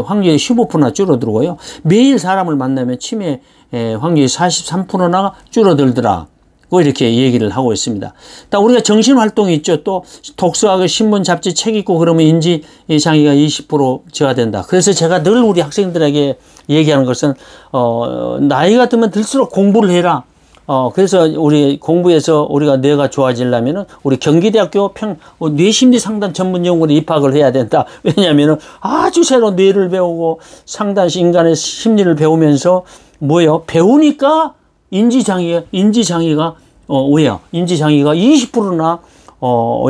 확률이 15%나 줄어들고요. 매일 사람을 만나면 치매 확률이 43%나 줄어들더라. 이렇게 얘기를 하고 있습니다. 또 우리가 정신 활동이 있죠. 또 독서하고 신문, 잡지, 책 읽고 그러면 인지 장애가 20% 저하된다. 그래서 제가 늘 우리 학생들에게 얘기하는 것은 나이가 들면 들수록 공부를 해라. 그래서 우리 공부에서 우리가 뇌가 좋아지려면은 우리 경기대학교 뇌심리 상담 전문 연구원에 입학을 해야 된다. 왜냐하면은 아주 새로 뇌를 배우고 상당히 인간의 심리를 배우면서 뭐예요? 배우니까 인지장애가 왜요? 인지장애가 20%나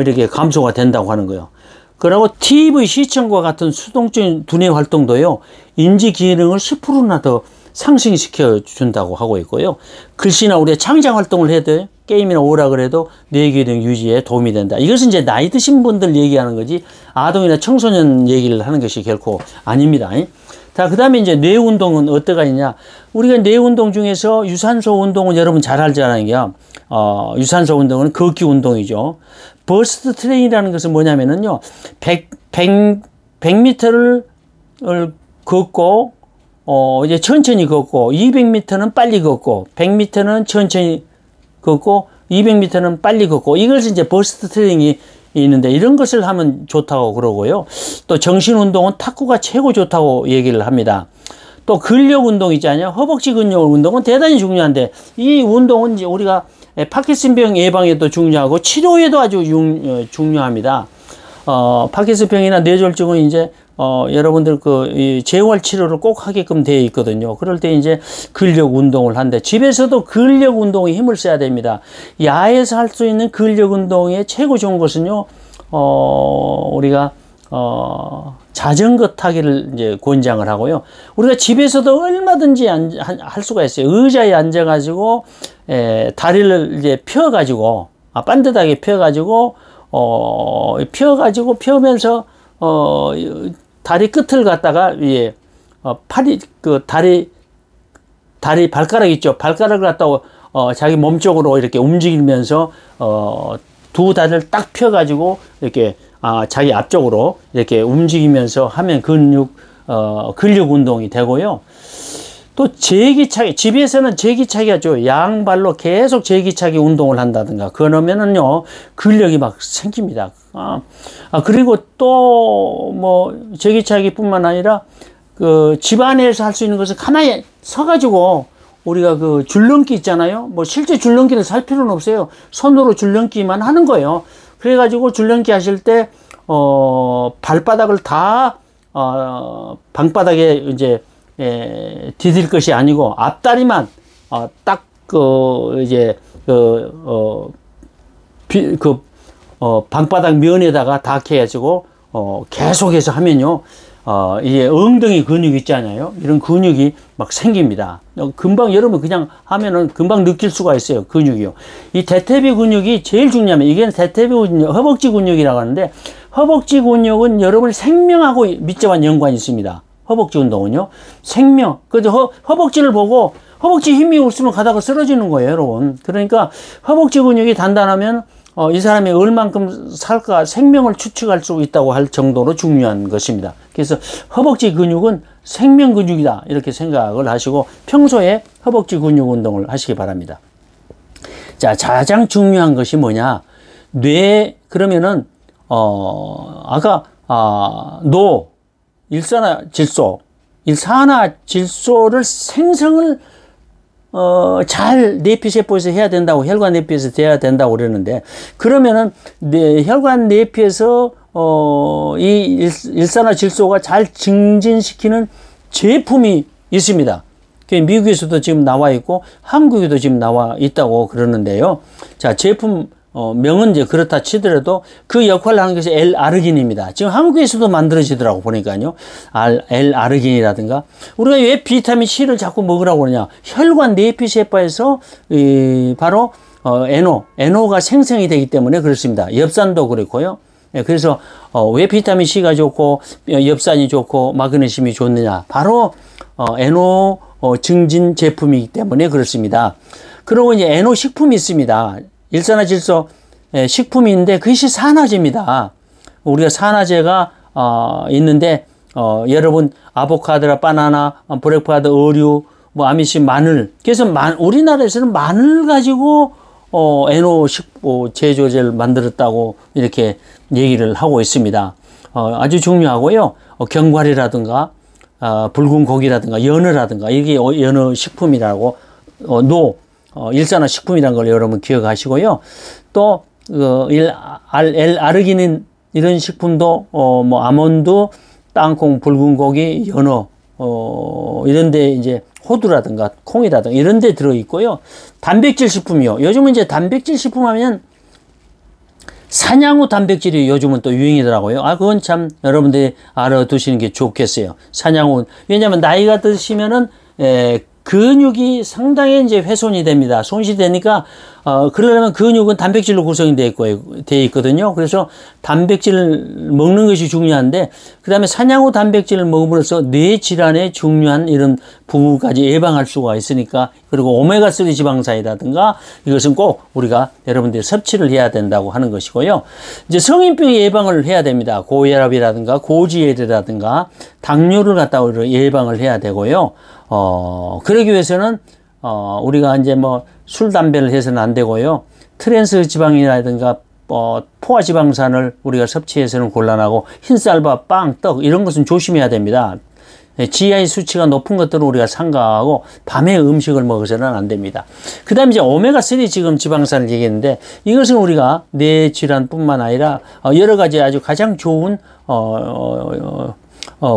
이렇게 감소가 된다고 하는 거예요. 그리고 TV 시청과 같은 수동적인 두뇌 활동도요, 인지 기능을 10%나 더 상승시켜 준다고 하고 있고요. 글씨나 우리가 창작 활동을 해도 게임이나 오락을 해도 뇌 기능 유지에 도움이 된다. 이것은 이제 나이 드신 분들 얘기하는 거지 아동이나 청소년 얘기를 하는 것이 결코 아닙니다. 자, 그 다음에 이제 뇌 운동은 어떠가 있냐. 우리가 뇌 운동 중에서 유산소 운동은 여러분 잘 알잖아요. 유산소 운동은 걷기 운동이죠. 버스트 트레이닝이라는 것은 뭐냐면은요, 100m를 걷고, 이제 천천히 걷고, 200m는 빨리 걷고, 100m는 천천히 걷고, 200m는 빨리 걷고, 이것이 이제 버스트 트레이닝이 있는데 이런 것을 하면 좋다고 그러고요. 또 정신 운동은 탁구가 최고 좋다고 얘기를 합니다. 또 근력 운동 있잖아요. 허벅지 근력 운동은 대단히 중요한데 이 운동은 이제 우리가 파킨슨병 예방에도 중요하고 치료에도 아주 중요합니다. 파킨슨병이나 뇌졸중은 이제 여러분들 이 재활 치료를 꼭 하게끔 되어 있거든요. 그럴 때 이제 근력 운동을 하는데 집에서도 근력 운동에 힘을 써야 됩니다. 야외에서 할 수 있는 근력 운동의 최고 좋은 것은요, 우리가 자전거 타기를 이제 권장을 하고요. 우리가 집에서도 얼마든지 할 수가 있어요. 의자에 앉아가지고 다리를 이제 펴가지고 반듯하게 펴가지고 펴면서 다리 끝을 갖다가 다리 발가락 있죠. 발가락을 갖다가 자기 몸 쪽으로 이렇게 움직이면서 두 다리를 딱 펴가지고 이렇게 자기 앞쪽으로 이렇게 움직이면서 하면 근력 운동이 되고요. 또 제기차기, 집에서는 제기차기 하죠. 양발로 계속 제기차기 운동을 한다든가 그러면은요 근력이 막 생깁니다. 그리고 또 뭐 제기차기뿐만 아니라 그 집 안에서 할 수 있는 것은 가만히 서가지고 우리가 그 줄넘기 있잖아요. 뭐 실제 줄넘기를 살 필요는 없어요. 손으로 줄넘기만 하는 거예요. 그래가지고 줄넘기 하실 때 발바닥을 다 방바닥에 이제 디딜 것이 아니고 앞다리만 딱 방바닥 면에다가 닿게 해가지고 계속해서 하면요 이게 엉덩이 근육 있잖아요. 이런 근육이 막 생깁니다. 금방 여러분 그냥 하면은 금방 느낄 수가 있어요. 근육이요. 이 대퇴비 근육이 제일 중요합니다. 이게 대퇴비 근육, 허벅지 근육이라고 하는데 허벅지 근육은 여러분 생명하고密接한 연관이 있습니다. 허벅지 운동은요. 생명. 그래서 허벅지를 보고 허벅지 힘이 없으면 가다가 쓰러지는 거예요, 여러분. 그러니까 허벅지 근육이 단단하면 이 사람이 얼만큼 살까 생명을 추측할 수 있다고 할 정도로 중요한 것입니다. 그래서 허벅지 근육은 생명 근육이다 이렇게 생각을 하시고 평소에 허벅지 근육 운동을 하시기 바랍니다. 자, 가장 중요한 것이 뭐냐? 그러면은 아까 일산화질소를 생성을 잘 내피세포에서 해야 된다고, 혈관 내피에서 돼야 된다고 그러는데, 그러면은, 혈관 내피에서, 이 일산화질소가 잘 증진시키는 제품이 있습니다. 미국에서도 지금 나와 있고, 한국에도 지금 나와 있다고 그러는데요. 자, 제품, 명은 이제 그렇다 치더라도 그 역할을 하는 것이 L-아르긴입니다. 지금 한국에서도 만들어지더라고 보니까요. L-아르긴이라든가. 우리가 왜 비타민 C를 자꾸 먹으라고 그러냐. 혈관 내피세포에서 바로 NO가 생성이 되기 때문에 그렇습니다. 엽산도 그렇고요. 그래서 왜 비타민 C가 좋고 엽산이 좋고 마그네슘이 좋느냐. 바로 NO 증진 제품이기 때문에 그렇습니다. 그리고 이제 NO 식품이 있습니다. 일산화질소 식품인데 그것이 산화제입니다. 우리가 산화제가 있는데 여러분 아보카도나 바나나, 브레이크파드, 어류, 뭐 아미신, 마늘. 그래서 우리나라에서는 마늘 가지고 NO15 제조제를 만들었다고 이렇게 얘기를 하고 있습니다. 아주 중요하고요. 견과류라든가 붉은 고기라든가 연어라든가 이게 연어 식품이라고 일산화식품이라는 걸 여러분 기억하시고요. 또 L-아르기닌 이런 식품도 뭐 아몬드, 땅콩, 붉은 고기, 연어 이런데 이제 호두라든가 콩이라든가 이런데 들어 있고요. 단백질 식품이요. 요즘은 이제 단백질 식품 하면 산양호 단백질이 요즘은 또 유행이더라고요. 그건 참 여러분들이 알아두시는 게 좋겠어요. 산양호. 왜냐하면 나이가 드시면은 근육이 상당히 이제 훼손이 됩니다. 손실이 되니까, 그러려면 근육은 단백질로 구성이 되어 있거든요. 그래서 단백질을 먹는 것이 중요한데, 그 다음에 산양호 단백질을 먹음으로써 뇌 질환에 중요한 이런 부분까지 예방할 수가 있으니까, 그리고 오메가3 지방산이라든가 이것은 꼭 우리가 여러분들이 섭취를 해야 된다고 하는 것이고요. 이제 성인병 예방을 해야 됩니다. 고혈압이라든가 고지혈이라든가 당뇨를 갖다가 예방을 해야 되고요. 그러기 위해서는, 우리가 이제 뭐 술, 담배를 해서는 안 되고요. 트랜스 지방이라든가, 포화 지방산을 우리가 섭취해서는 곤란하고, 흰쌀밥, 빵, 떡, 이런 것은 조심해야 됩니다. GI 수치가 높은 것들을 우리가 삼가하고, 밤에 음식을 먹어서는 안 됩니다. 그 다음에 이제 오메가3 지금 지방산을 얘기했는데, 이것은 우리가 뇌 질환뿐만 아니라, 여러 가지 아주 가장 좋은,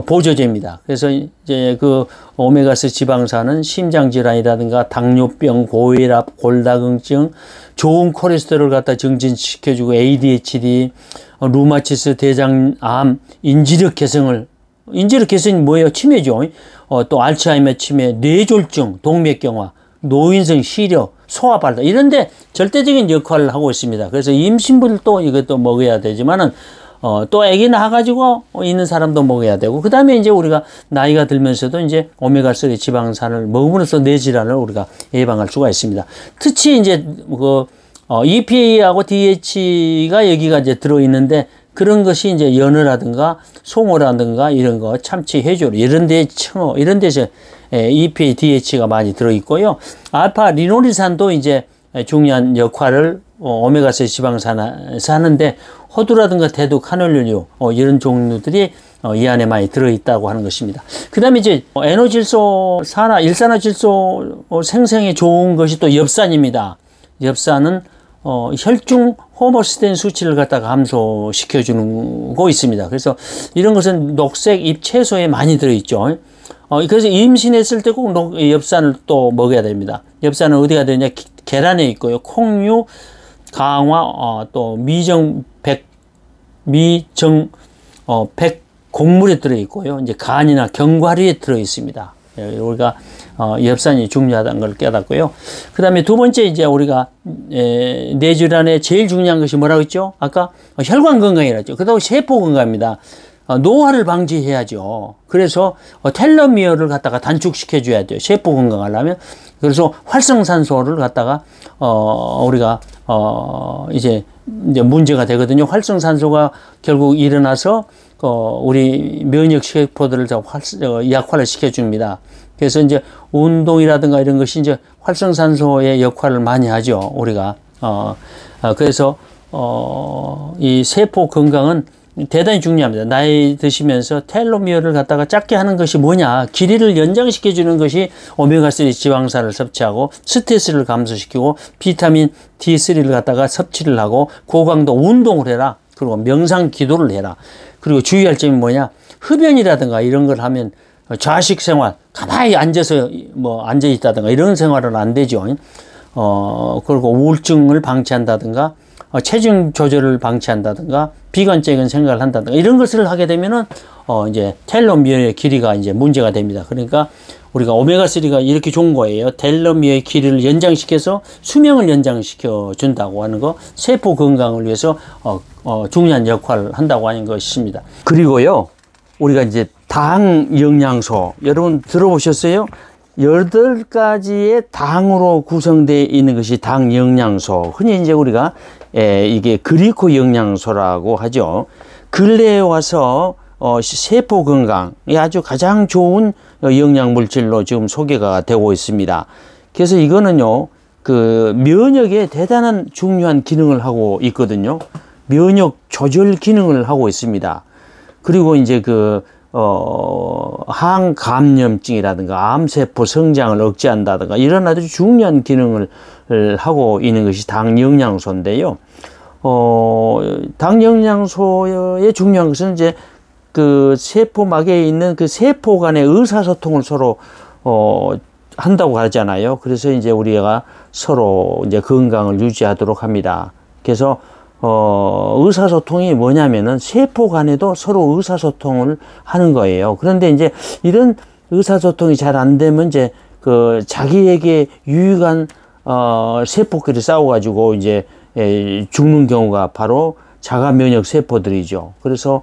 보조제입니다. 그래서 이제 그 오메가3 지방산은 심장질환이라든가 당뇨병, 고혈압, 골다공증, 좋은 콜레스테롤 갖다 증진시켜주고 ADHD, 루마티스, 대장암, 인지력 개선이 뭐예요? 치매죠. 또 알츠하이머 치매, 뇌졸중, 동맥경화, 노인성 시력, 소화발달 이런데 절대적인 역할을 하고 있습니다. 그래서 임신부들도 이것도 먹어야 되지만은 또 아기 낳아가지고 있는 사람도 먹어야 되고, 그 다음에 이제 우리가 나이가 들면서도 이제 오메가3 지방산을 먹음으로써 뇌 질환을 우리가 예방할 수가 있습니다. 특히 이제 EPA하고 DH가 여기가 이제 들어있는데, 그런 것이 이제 연어라든가 송어라든가 이런 거, 참치, 해조류, 이런 데, 청어, 이런 데서 EPA, DH가 많이 들어있고요. 알파 리노리산도 이제 중요한 역할을 오메가3 지방산에 하는데, 호두라든가 대두, 카놀류류 이런 종류들이 이 안에 많이 들어있다고 하는 것입니다. 그 다음에 이제 에너질소 산화, 일산화질소 생성에 좋은 것이 또 엽산입니다. 엽산은 혈중 호모시스테인 수치를 갖다가 감소시켜주고 있습니다. 그래서 이런 것은 녹색 잎 채소에 많이 들어있죠. 그래서 임신했을 때 꼭 엽산을 또 먹어야 됩니다. 엽산은 어디가 되냐? 계란에 있고요. 콩류, 강화, 또 백 곡물에 들어있고요. 이제 간이나 견과류에 들어있습니다. 우리가 엽산이 중요하다는 걸 깨닫고요. 그 다음에 두 번째 이제 우리가 뇌질환에 제일 중요한 것이 뭐라고 했죠? 아까 혈관 건강이라죠. 그다음 세포 건강입니다. 노화를 방지해야죠. 그래서 텔로미어를 갖다가 단축시켜 줘야 돼요. 세포 건강하려면. 그래서 활성산소를 갖다가 우리가 이제 문제가 되거든요. 활성산소가 결국 일어나서 우리 면역 세포들을 약화를 시켜줍니다. 그래서 이제 운동이라든가 이런 것이 이제 활성산소의 역할을 많이 하죠. 우리가 그래서 이 세포 건강은 대단히 중요합니다. 나이 드시면서 텔로미어를 갖다가 짧게 하는 것이 뭐냐? 길이를 연장시켜 주는 것이 오메가3 지방산을 섭취하고 스트레스를 감소시키고 비타민 D3를 갖다가 섭취를 하고 고강도 운동을 해라. 그리고 명상 기도를 해라. 그리고 주의할 점이 뭐냐? 흡연이라든가 이런 걸 하면 좌식 생활, 가만히 앉아서 앉아 있다든가 이런 생활은 안 되죠. 그리고 우울증을 방치한다든가 체중 조절을 방치한다든가 비관적인 생각을 한다든가 이런 것을 하게 되면은 이제 텔로미어의 길이가 이제 문제가 됩니다. 그러니까 우리가 오메가3가 이렇게 좋은 거예요. 텔로미어의 길이를 연장시켜서 수명을 연장시켜 준다고 하는 거, 세포 건강을 위해서 중요한 역할을 한다고 하는 것입니다. 그리고요, 우리가 이제 당 영양소 여러분 들어보셨어요? 8가지의 당으로 구성되어 있는 것이 당 영양소. 흔히 이제 우리가 이게 그리코 영양소라고 하죠. 근래에 와서 세포 건강이 아주 가장 좋은 영양 물질로 지금 소개가 되고 있습니다. 그래서 이거는요, 그 면역에 대단한 중요한 기능을 하고 있거든요. 면역 조절 기능을 하고 있습니다. 그리고 이제 항감염증이라든가 암세포 성장을 억제한다든가 이런 아주 중요한 기능을 하고 있는 것이 당 영양소인데요. 당 영양소의 중요한 것은 이제 그 세포막에 있는 그 세포 간의 의사소통을 서로 한다고 하잖아요. 그래서 이제 우리가 서로 이제 건강을 유지하도록 합니다. 그래서 의사소통이 뭐냐면은 세포 간에도 서로 의사소통을 하는 거예요. 그런데 이제 이런 의사소통이 잘 안 되면 이제 그 자기에게 유익한 세포끼리 싸워가지고 이제 죽는 경우가 바로 자가면역 세포들이죠. 그래서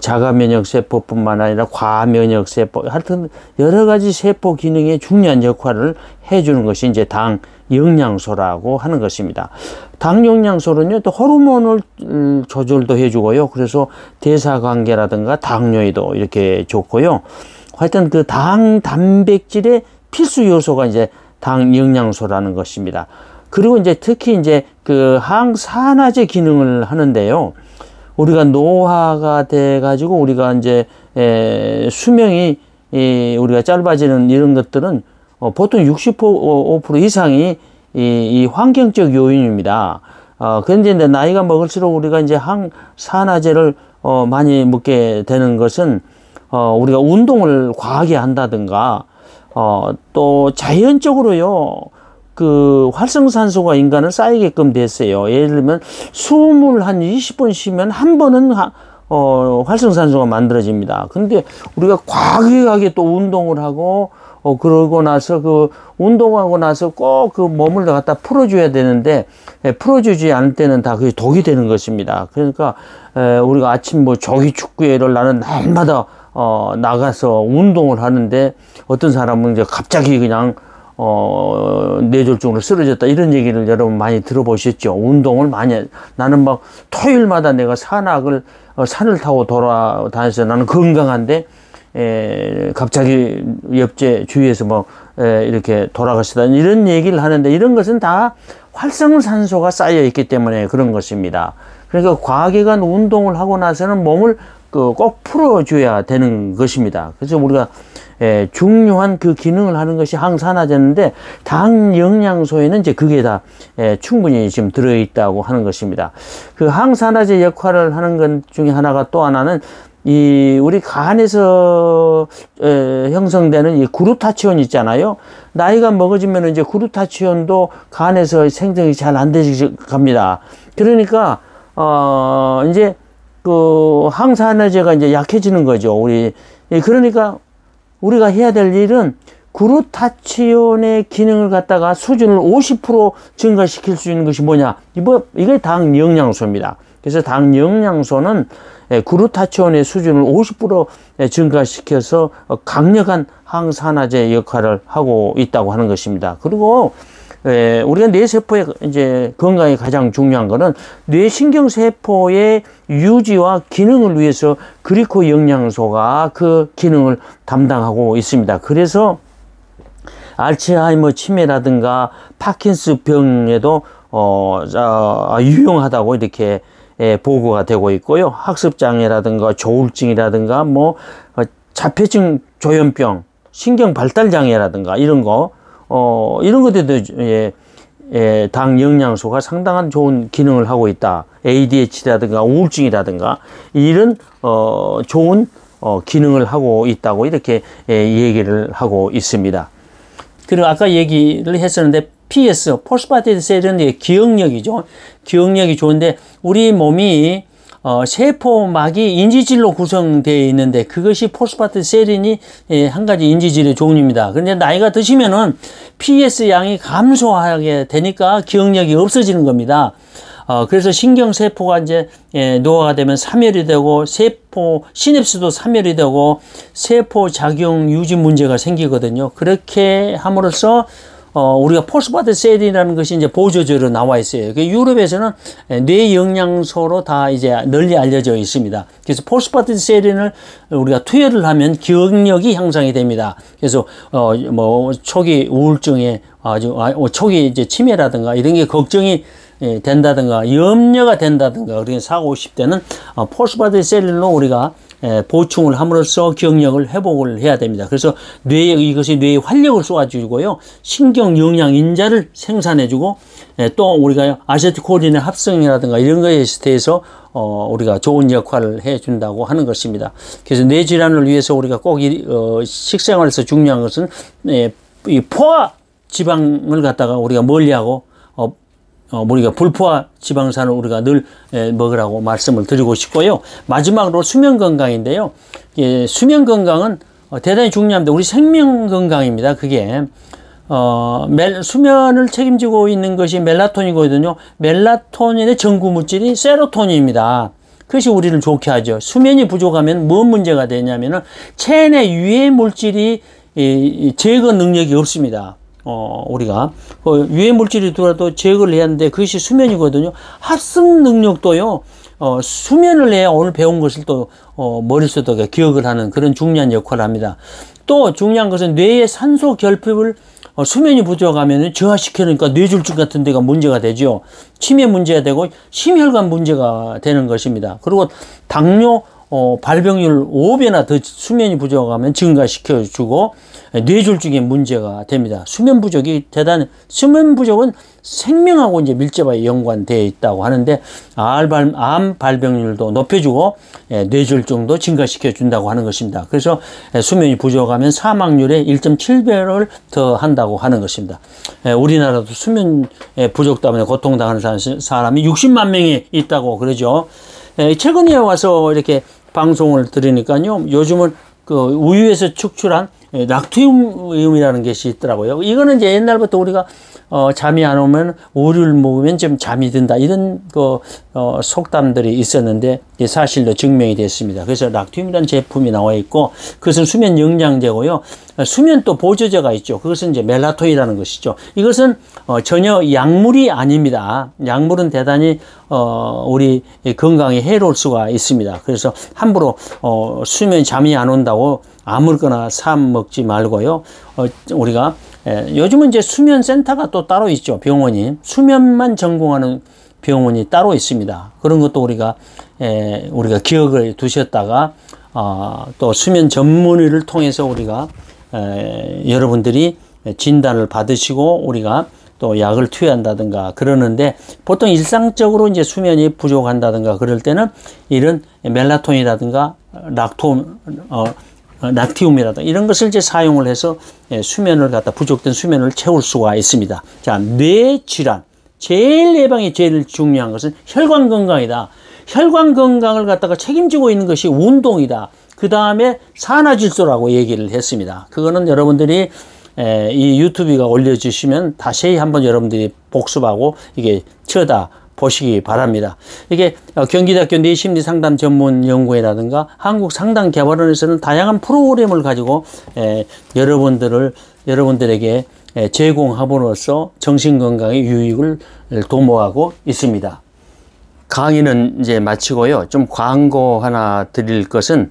자가면역 세포뿐만 아니라 과면역 세포, 하여튼 여러 가지 세포 기능에 중요한 역할을 해주는 것이 이제 당 영양소라고 하는 것입니다. 당 영양소는요, 또 호르몬을 조절도 해주고요. 그래서 대사 관계라든가 당뇨에도 이렇게 좋고요. 하여튼 그 당 단백질의 필수 요소가 이제 당 영양소라는 것입니다. 그리고 이제 특히 이제 그 항산화제 기능을 하는데요. 우리가 노화가 돼 가지고 우리가 이제 수명이 우리가 짧아지는 이런 것들은 보통 65% 이상이 이 환경적 요인입니다. 그런데 이제 나이가 먹을수록 우리가 이제 항산화제를 많이 먹게 되는 것은 우리가 운동을 과하게 한다든가 또 자연적으로요. 그 활성산소가 인간은 쌓이게끔 됐어요. 예를 들면 숨을 한 20번 쉬면 한 번은 활성산소가 만들어집니다. 근데 우리가 과하게 또 운동을 하고 그러고 나서 그 운동하고 나서 꼭 그 몸을 갖다 풀어줘야 되는데 풀어주지 않을 때는 다 그게 독이 되는 것입니다. 그러니까 우리가 아침 뭐 조기 축구회를 나는 날마다 나가서 운동을 하는데 어떤 사람은 이제 갑자기 그냥 뇌졸중으로 쓰러졌다 이런 얘기를 여러분 많이 들어보셨죠. 운동을 많이 나는 막 토요일마다 내가 산을 타고 돌아다녀서 나는 건강한데 갑자기 옆제 주위에서 뭐 이렇게 돌아가시다 이런 얘기를 하는데 이런 것은 다 활성산소가 쌓여 있기 때문에 그런 것입니다. 그러니까 과하게 간 운동을 하고 나서는 몸을 꼭 풀어줘야 되는 것입니다. 그래서 우리가 중요한 그 기능을 하는 것이 항산화제인데 당 영양소에는 이제 그게 다 충분히 지금 들어있다고 하는 것입니다. 그 항산화제 역할을 하는 것 중에 하나가 또 하나는 우리 간에서 형성되는 이 그루타치온 있잖아요. 나이가 먹어지면 이제 그루타치온도 간에서 생성이 잘 안 되지 갑니다. 그러니까 이제 그 항산화제가 이제 약해지는 거죠. 그러니까 우리가 해야 될 일은 그루타치온의 기능을 갖다가 수준을 50% 증가시킬 수 있는 것이 뭐냐? 이게 당 영양소입니다. 그래서 당 영양소는 그루타치온의 수준을 50% 증가시켜서 강력한 항산화제 역할을 하고 있다고 하는 것입니다. 그리고 우리가 뇌세포의 이제 건강에 가장 중요한 거는 뇌신경세포의 유지와 기능을 위해서 그리코 영양소가 그 기능을 담당하고 있습니다. 그래서 알츠하이머 치매라든가 파킨스 병에도 유용하다고 이렇게 보고가 되고 있고요. 학습장애라든가 조울증이라든가 뭐 자폐증 조현병, 신경발달장애라든가 이런 것들도 당 영양소가 상당한 좋은 기능을 하고 있다. ADHD라든가 우울증이라든가 이런 좋은 기능을 하고 있다고 이렇게 얘기를 하고 있습니다. 그리고 아까 얘기를 했었는데 PS, 포스파티드 셀은 기억력이죠. 기억력이 좋은데 우리 몸이 세포막이 인지질로 구성되어 있는데 그것이 포스파티드 셀린이 한 가지 인지질의 종류입니다. 그런데 나이가 드시면은 PS 양이 감소하게 되니까 기억력이 없어지는 겁니다. 그래서 신경세포가 이제 노화가 되면 사멸이 되고 시냅스도 사멸이 되고 세포 작용 유지 문제가 생기거든요. 그렇게 함으로써 우리가 포스파트 셀이라는 것이 이제 보조제로 나와 있어요. 그 유럽에서는 뇌 영양소로 다 이제 널리 알려져 있습니다. 그래서 포스파트 셀을 우리가 투여를 하면 기억력이 향상이 됩니다. 그래서 뭐 초기 우울증에 초기 이제 치매라든가 이런 게 걱정이 된다든가 염려가 된다든가 그렇게 사고 50대는 포스파트 셀로 우리가 보충을 함으로써 기억력을 회복을 해야 됩니다. 그래서 이것이 뇌에 활력을 쏘아주고요. 신경 영양 인자를 생산해주고, 또 우리가 아세틸콜린의 합성이라든가 이런 것에 대해서, 우리가 좋은 역할을 해준다고 하는 것입니다. 그래서 뇌 질환을 위해서 우리가 꼭 식생활에서 중요한 것은, 이 포화 지방을 갖다가 우리가 멀리하고, 우리가 불포화 지방산을 우리가 늘 먹으라고 말씀을 드리고 싶고요. 마지막으로 수면 건강인데요. 수면 건강은 대단히 중요합니다. 우리 생명 건강입니다. 그게 수면을 책임지고 있는 것이 멜라토닌이거든요. 멜라토닌의 전구 물질이 세로토닌입니다. 그것이 우리를 좋게 하죠. 수면이 부족하면 무슨 문제가 되냐면은 체내 유해 물질이 제거 능력이 없습니다. 우리가 유해 물질이 들어도 제거를 해야 하는데 그것이 수면이거든요. 합성 능력도요. 수면을 해야 오늘 배운 것을 또 머릿속에 기억을 하는 그런 중요한 역할을 합니다. 또 중요한 것은 뇌의 산소 결핍을 수면이 부족하면 저하시키니까 뇌졸중 같은 데가 문제가 되죠. 치매 문제가 되고 심혈관 문제가 되는 것입니다. 그리고 당뇨 발병률 5배나 더 수면이 부족하면 증가시켜주고 뇌졸중에 문제가 됩니다. 수면 부족은 생명하고 이제 밀접하게 연관되어 있다고 하는데 암 발병률도 높여주고 뇌졸중도 증가시켜 준다고 하는 것입니다. 그래서 수면이 부족하면 사망률의 1.7배를 더 한다고 하는 것입니다. 우리나라도 수면 부족 때문에 고통당하는 사람이 60만 명이 있다고 그러죠. 최근에 와서 이렇게 방송을 들으니까요. 요즘은 그 우유에서 축출한 락토움이라는 것이 있더라고요. 이거는 이제 옛날부터 우리가 잠이 안 오면 우유를 먹으면 좀 잠이 든다 이런 속담들이 있었는데 사실로 증명이 됐습니다. 그래서 락토움이라는 제품이 나와 있고 그것은 수면 영양제고요. 수면 또 보조제가 있죠. 그것은 이제 멜라토닌이라는 것이죠. 이것은 전혀 약물이 아닙니다. 약물은 대단히 우리 건강에 해로울 수가 있습니다. 그래서 함부로 수면 잠이 안 온다고 아무거나 사 먹지 말고요. 우리가 요즘은 이제 수면 센터가 또 따로 있죠. 병원이 수면만 전공하는 병원이 따로 있습니다. 그런 것도 우리가 기억을 두셨다가 또 수면 전문의를 통해서 우리가 여러분들이 진단을 받으시고 우리가 또 약을 투여한다든가 그러는데 보통 일상적으로 이제 수면이 부족한다든가 그럴 때는 이런 멜라토닌이라든가 락티움이라든가 이런 것을 이제 사용을 해서 수면을 갖다 부족된 수면을 채울 수가 있습니다. 자, 뇌 질환. 제일 예방이 제일 중요한 것은 혈관 건강이다. 혈관 건강을 갖다가 책임지고 있는 것이 운동이다. 그 다음에 산화질소라고 얘기를 했습니다. 그거는 여러분들이 이 유튜브가 올려주시면 다시 한번 여러분들이 복습하고 이게 쳐다 보시기 바랍니다. 이게 경기대학교 뇌심리상담 전문연구회라든가 한국상담개발원에서는 다양한 프로그램을 가지고 여러분들에게 제공함으로써 정신건강의 유익을 도모하고 있습니다. 강의는 이제 마치고요. 좀 광고 하나 드릴 것은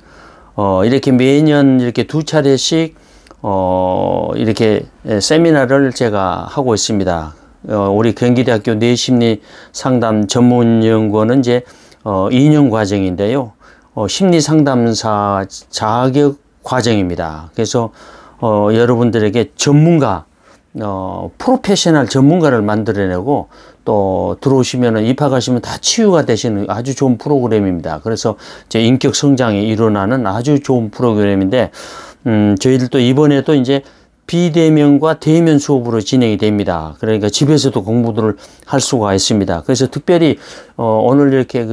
이렇게 매년 이렇게 2차례씩 이렇게 세미나를 제가 하고 있습니다. 우리 경기대학교 뇌심리상담 전문연구원은 이제 2년 과정인데요. 심리상담사 자격 과정입니다. 그래서 여러분들에게 전문가, 프로페셔널 전문가를 만들어내고 또 들어오시면은 입학하시면 다 치유가 되시는 아주 좋은 프로그램입니다. 그래서 제 인격 성장이 일어나는 아주 좋은 프로그램인데 저희들도 이번에도 이제 비대면과 대면 수업으로 진행이 됩니다. 그러니까 집에서도 공부들을 할 수가 있습니다. 그래서 특별히 오늘 이렇게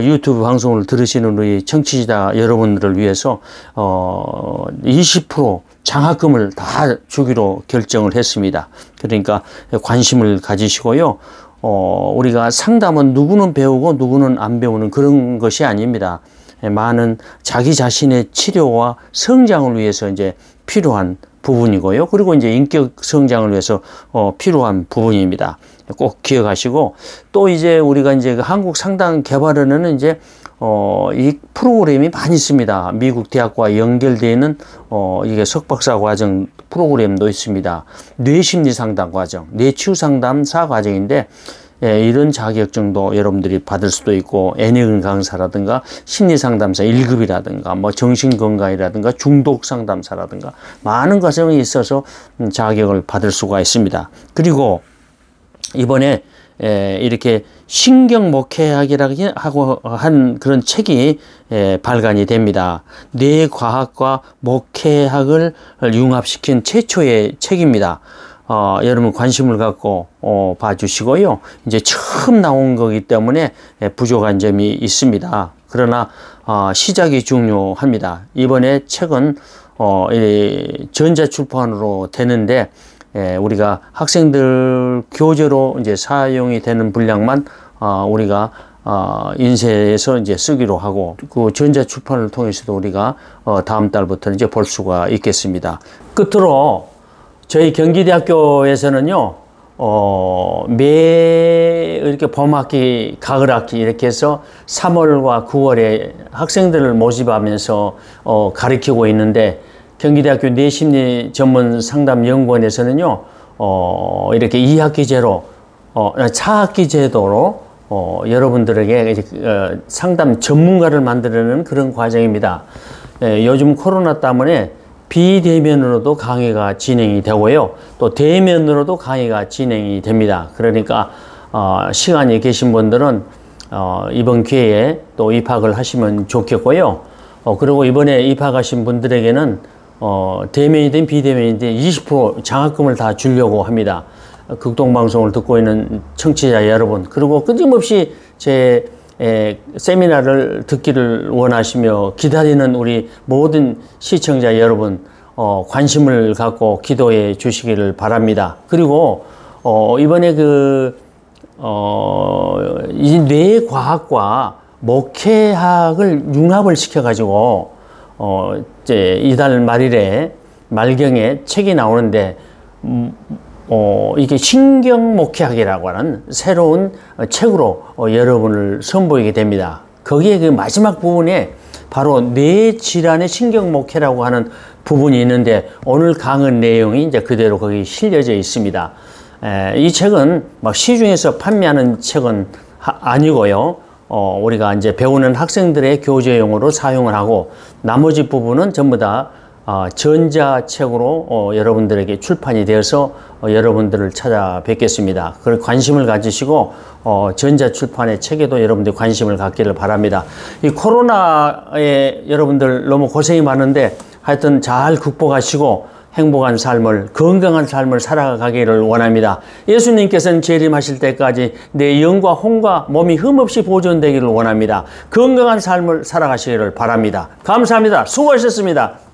유튜브 방송을 들으시는 우리 청취자 여러분들을 위해서 20% 장학금을 다 주기로 결정을 했습니다. 그러니까 관심을 가지시고요. 우리가 상담은 누구는 배우고 누구는 안 배우는 그런 것이 아닙니다. 많은 자기 자신의 치료와 성장을 위해서 이제 필요한 부분이고요. 그리고 이제 인격 성장을 위해서 필요한 부분입니다. 꼭 기억하시고, 또 이제 우리가 이제 그 한국 상담 개발원에는 이제 이 프로그램이 많이 있습니다. 미국 대학과 연결되어 있는 이게 석박사 과정 프로그램도 있습니다. 뇌심리 상담 과정, 뇌치유 상담사 과정인데, 예, 이런 자격증도 여러분들이 받을 수도 있고, 애니글 강사라든가 심리상담사 1급이라든가 뭐 정신건강이라든가 중독상담사라든가 많은 과정이 있어서 자격을 받을 수가 있습니다. 그리고 이번에 이렇게 신경목회학이라고 한 그런 책이 발간이 됩니다. 뇌과학과 목회학을 융합시킨 최초의 책입니다. 여러분 관심을 갖고 봐주시고요. 이제 처음 나온 거기 때문에 부족한 점이 있습니다. 그러나 시작이 중요합니다. 이번에 책은 전자출판으로 되는데, 우리가 학생들 교재로 이제 사용이 되는 분량만 우리가 인쇄해서 이제 쓰기로 하고, 그 전자출판을 통해서도 우리가 다음 달부터 이제 볼 수가 있겠습니다. 끝으로 저희 경기대학교에서는요, 매 이렇게 봄학기, 가을학기 이렇게 해서 3월과 9월에 학생들을 모집하면서 가르치고 있는데, 경기대학교 뇌심리 전문 상담 연구원에서는요, 이렇게 2학기제로, 4학기 제도로 여러분들에게 상담 전문가를 만드는 그런 과정입니다. 요즘 코로나 때문에 비대면으로도 강의가 진행이 되고요. 또 대면으로도 강의가 진행이 됩니다. 그러니까 시간이 계신 분들은 이번 기회에 또 입학을 하시면 좋겠고요. 그리고 이번에 입학하신 분들에게는 대면이든 비대면이든 20% 장학금을 다 주려고 합니다. 극동방송을 듣고 있는 청취자 여러분, 그리고 끊임없이 제 세미나를 듣기를 원하시며 기다리는 우리 모든 시청자 여러분, 관심을 갖고 기도해 주시기를 바랍니다. 그리고 이번에 이 뇌과학과 목회학을 융합을 시켜가지고 이제 이달 말경에 책이 나오는데, 이게 신경목회학이라고 하는 새로운 책으로 여러분을 선보이게 됩니다. 거기에 그 마지막 부분에 바로 뇌질환의 신경목회라고 하는 부분이 있는데, 오늘 강의 내용이 이제 그대로 거기 실려져 있습니다. 이 책은 막 시중에서 판매하는 책은 아니고요. 우리가 이제 배우는 학생들의 교재용으로 사용을 하고, 나머지 부분은 전부 다 전자책으로 여러분들에게 출판이 되어서 여러분들을 찾아뵙겠습니다. 그걸 관심을 가지시고 전자출판의 책에도 여러분들이 관심을 갖기를 바랍니다. 이 코로나에 여러분들 너무 고생이 많은데 하여튼 잘 극복하시고 행복한 삶을, 건강한 삶을 살아가기를 원합니다. 예수님께서는 재림하실 때까지 내 영과 혼과 몸이 흠없이 보존되기를 원합니다. 건강한 삶을 살아가시기를 바랍니다. 감사합니다. 수고하셨습니다.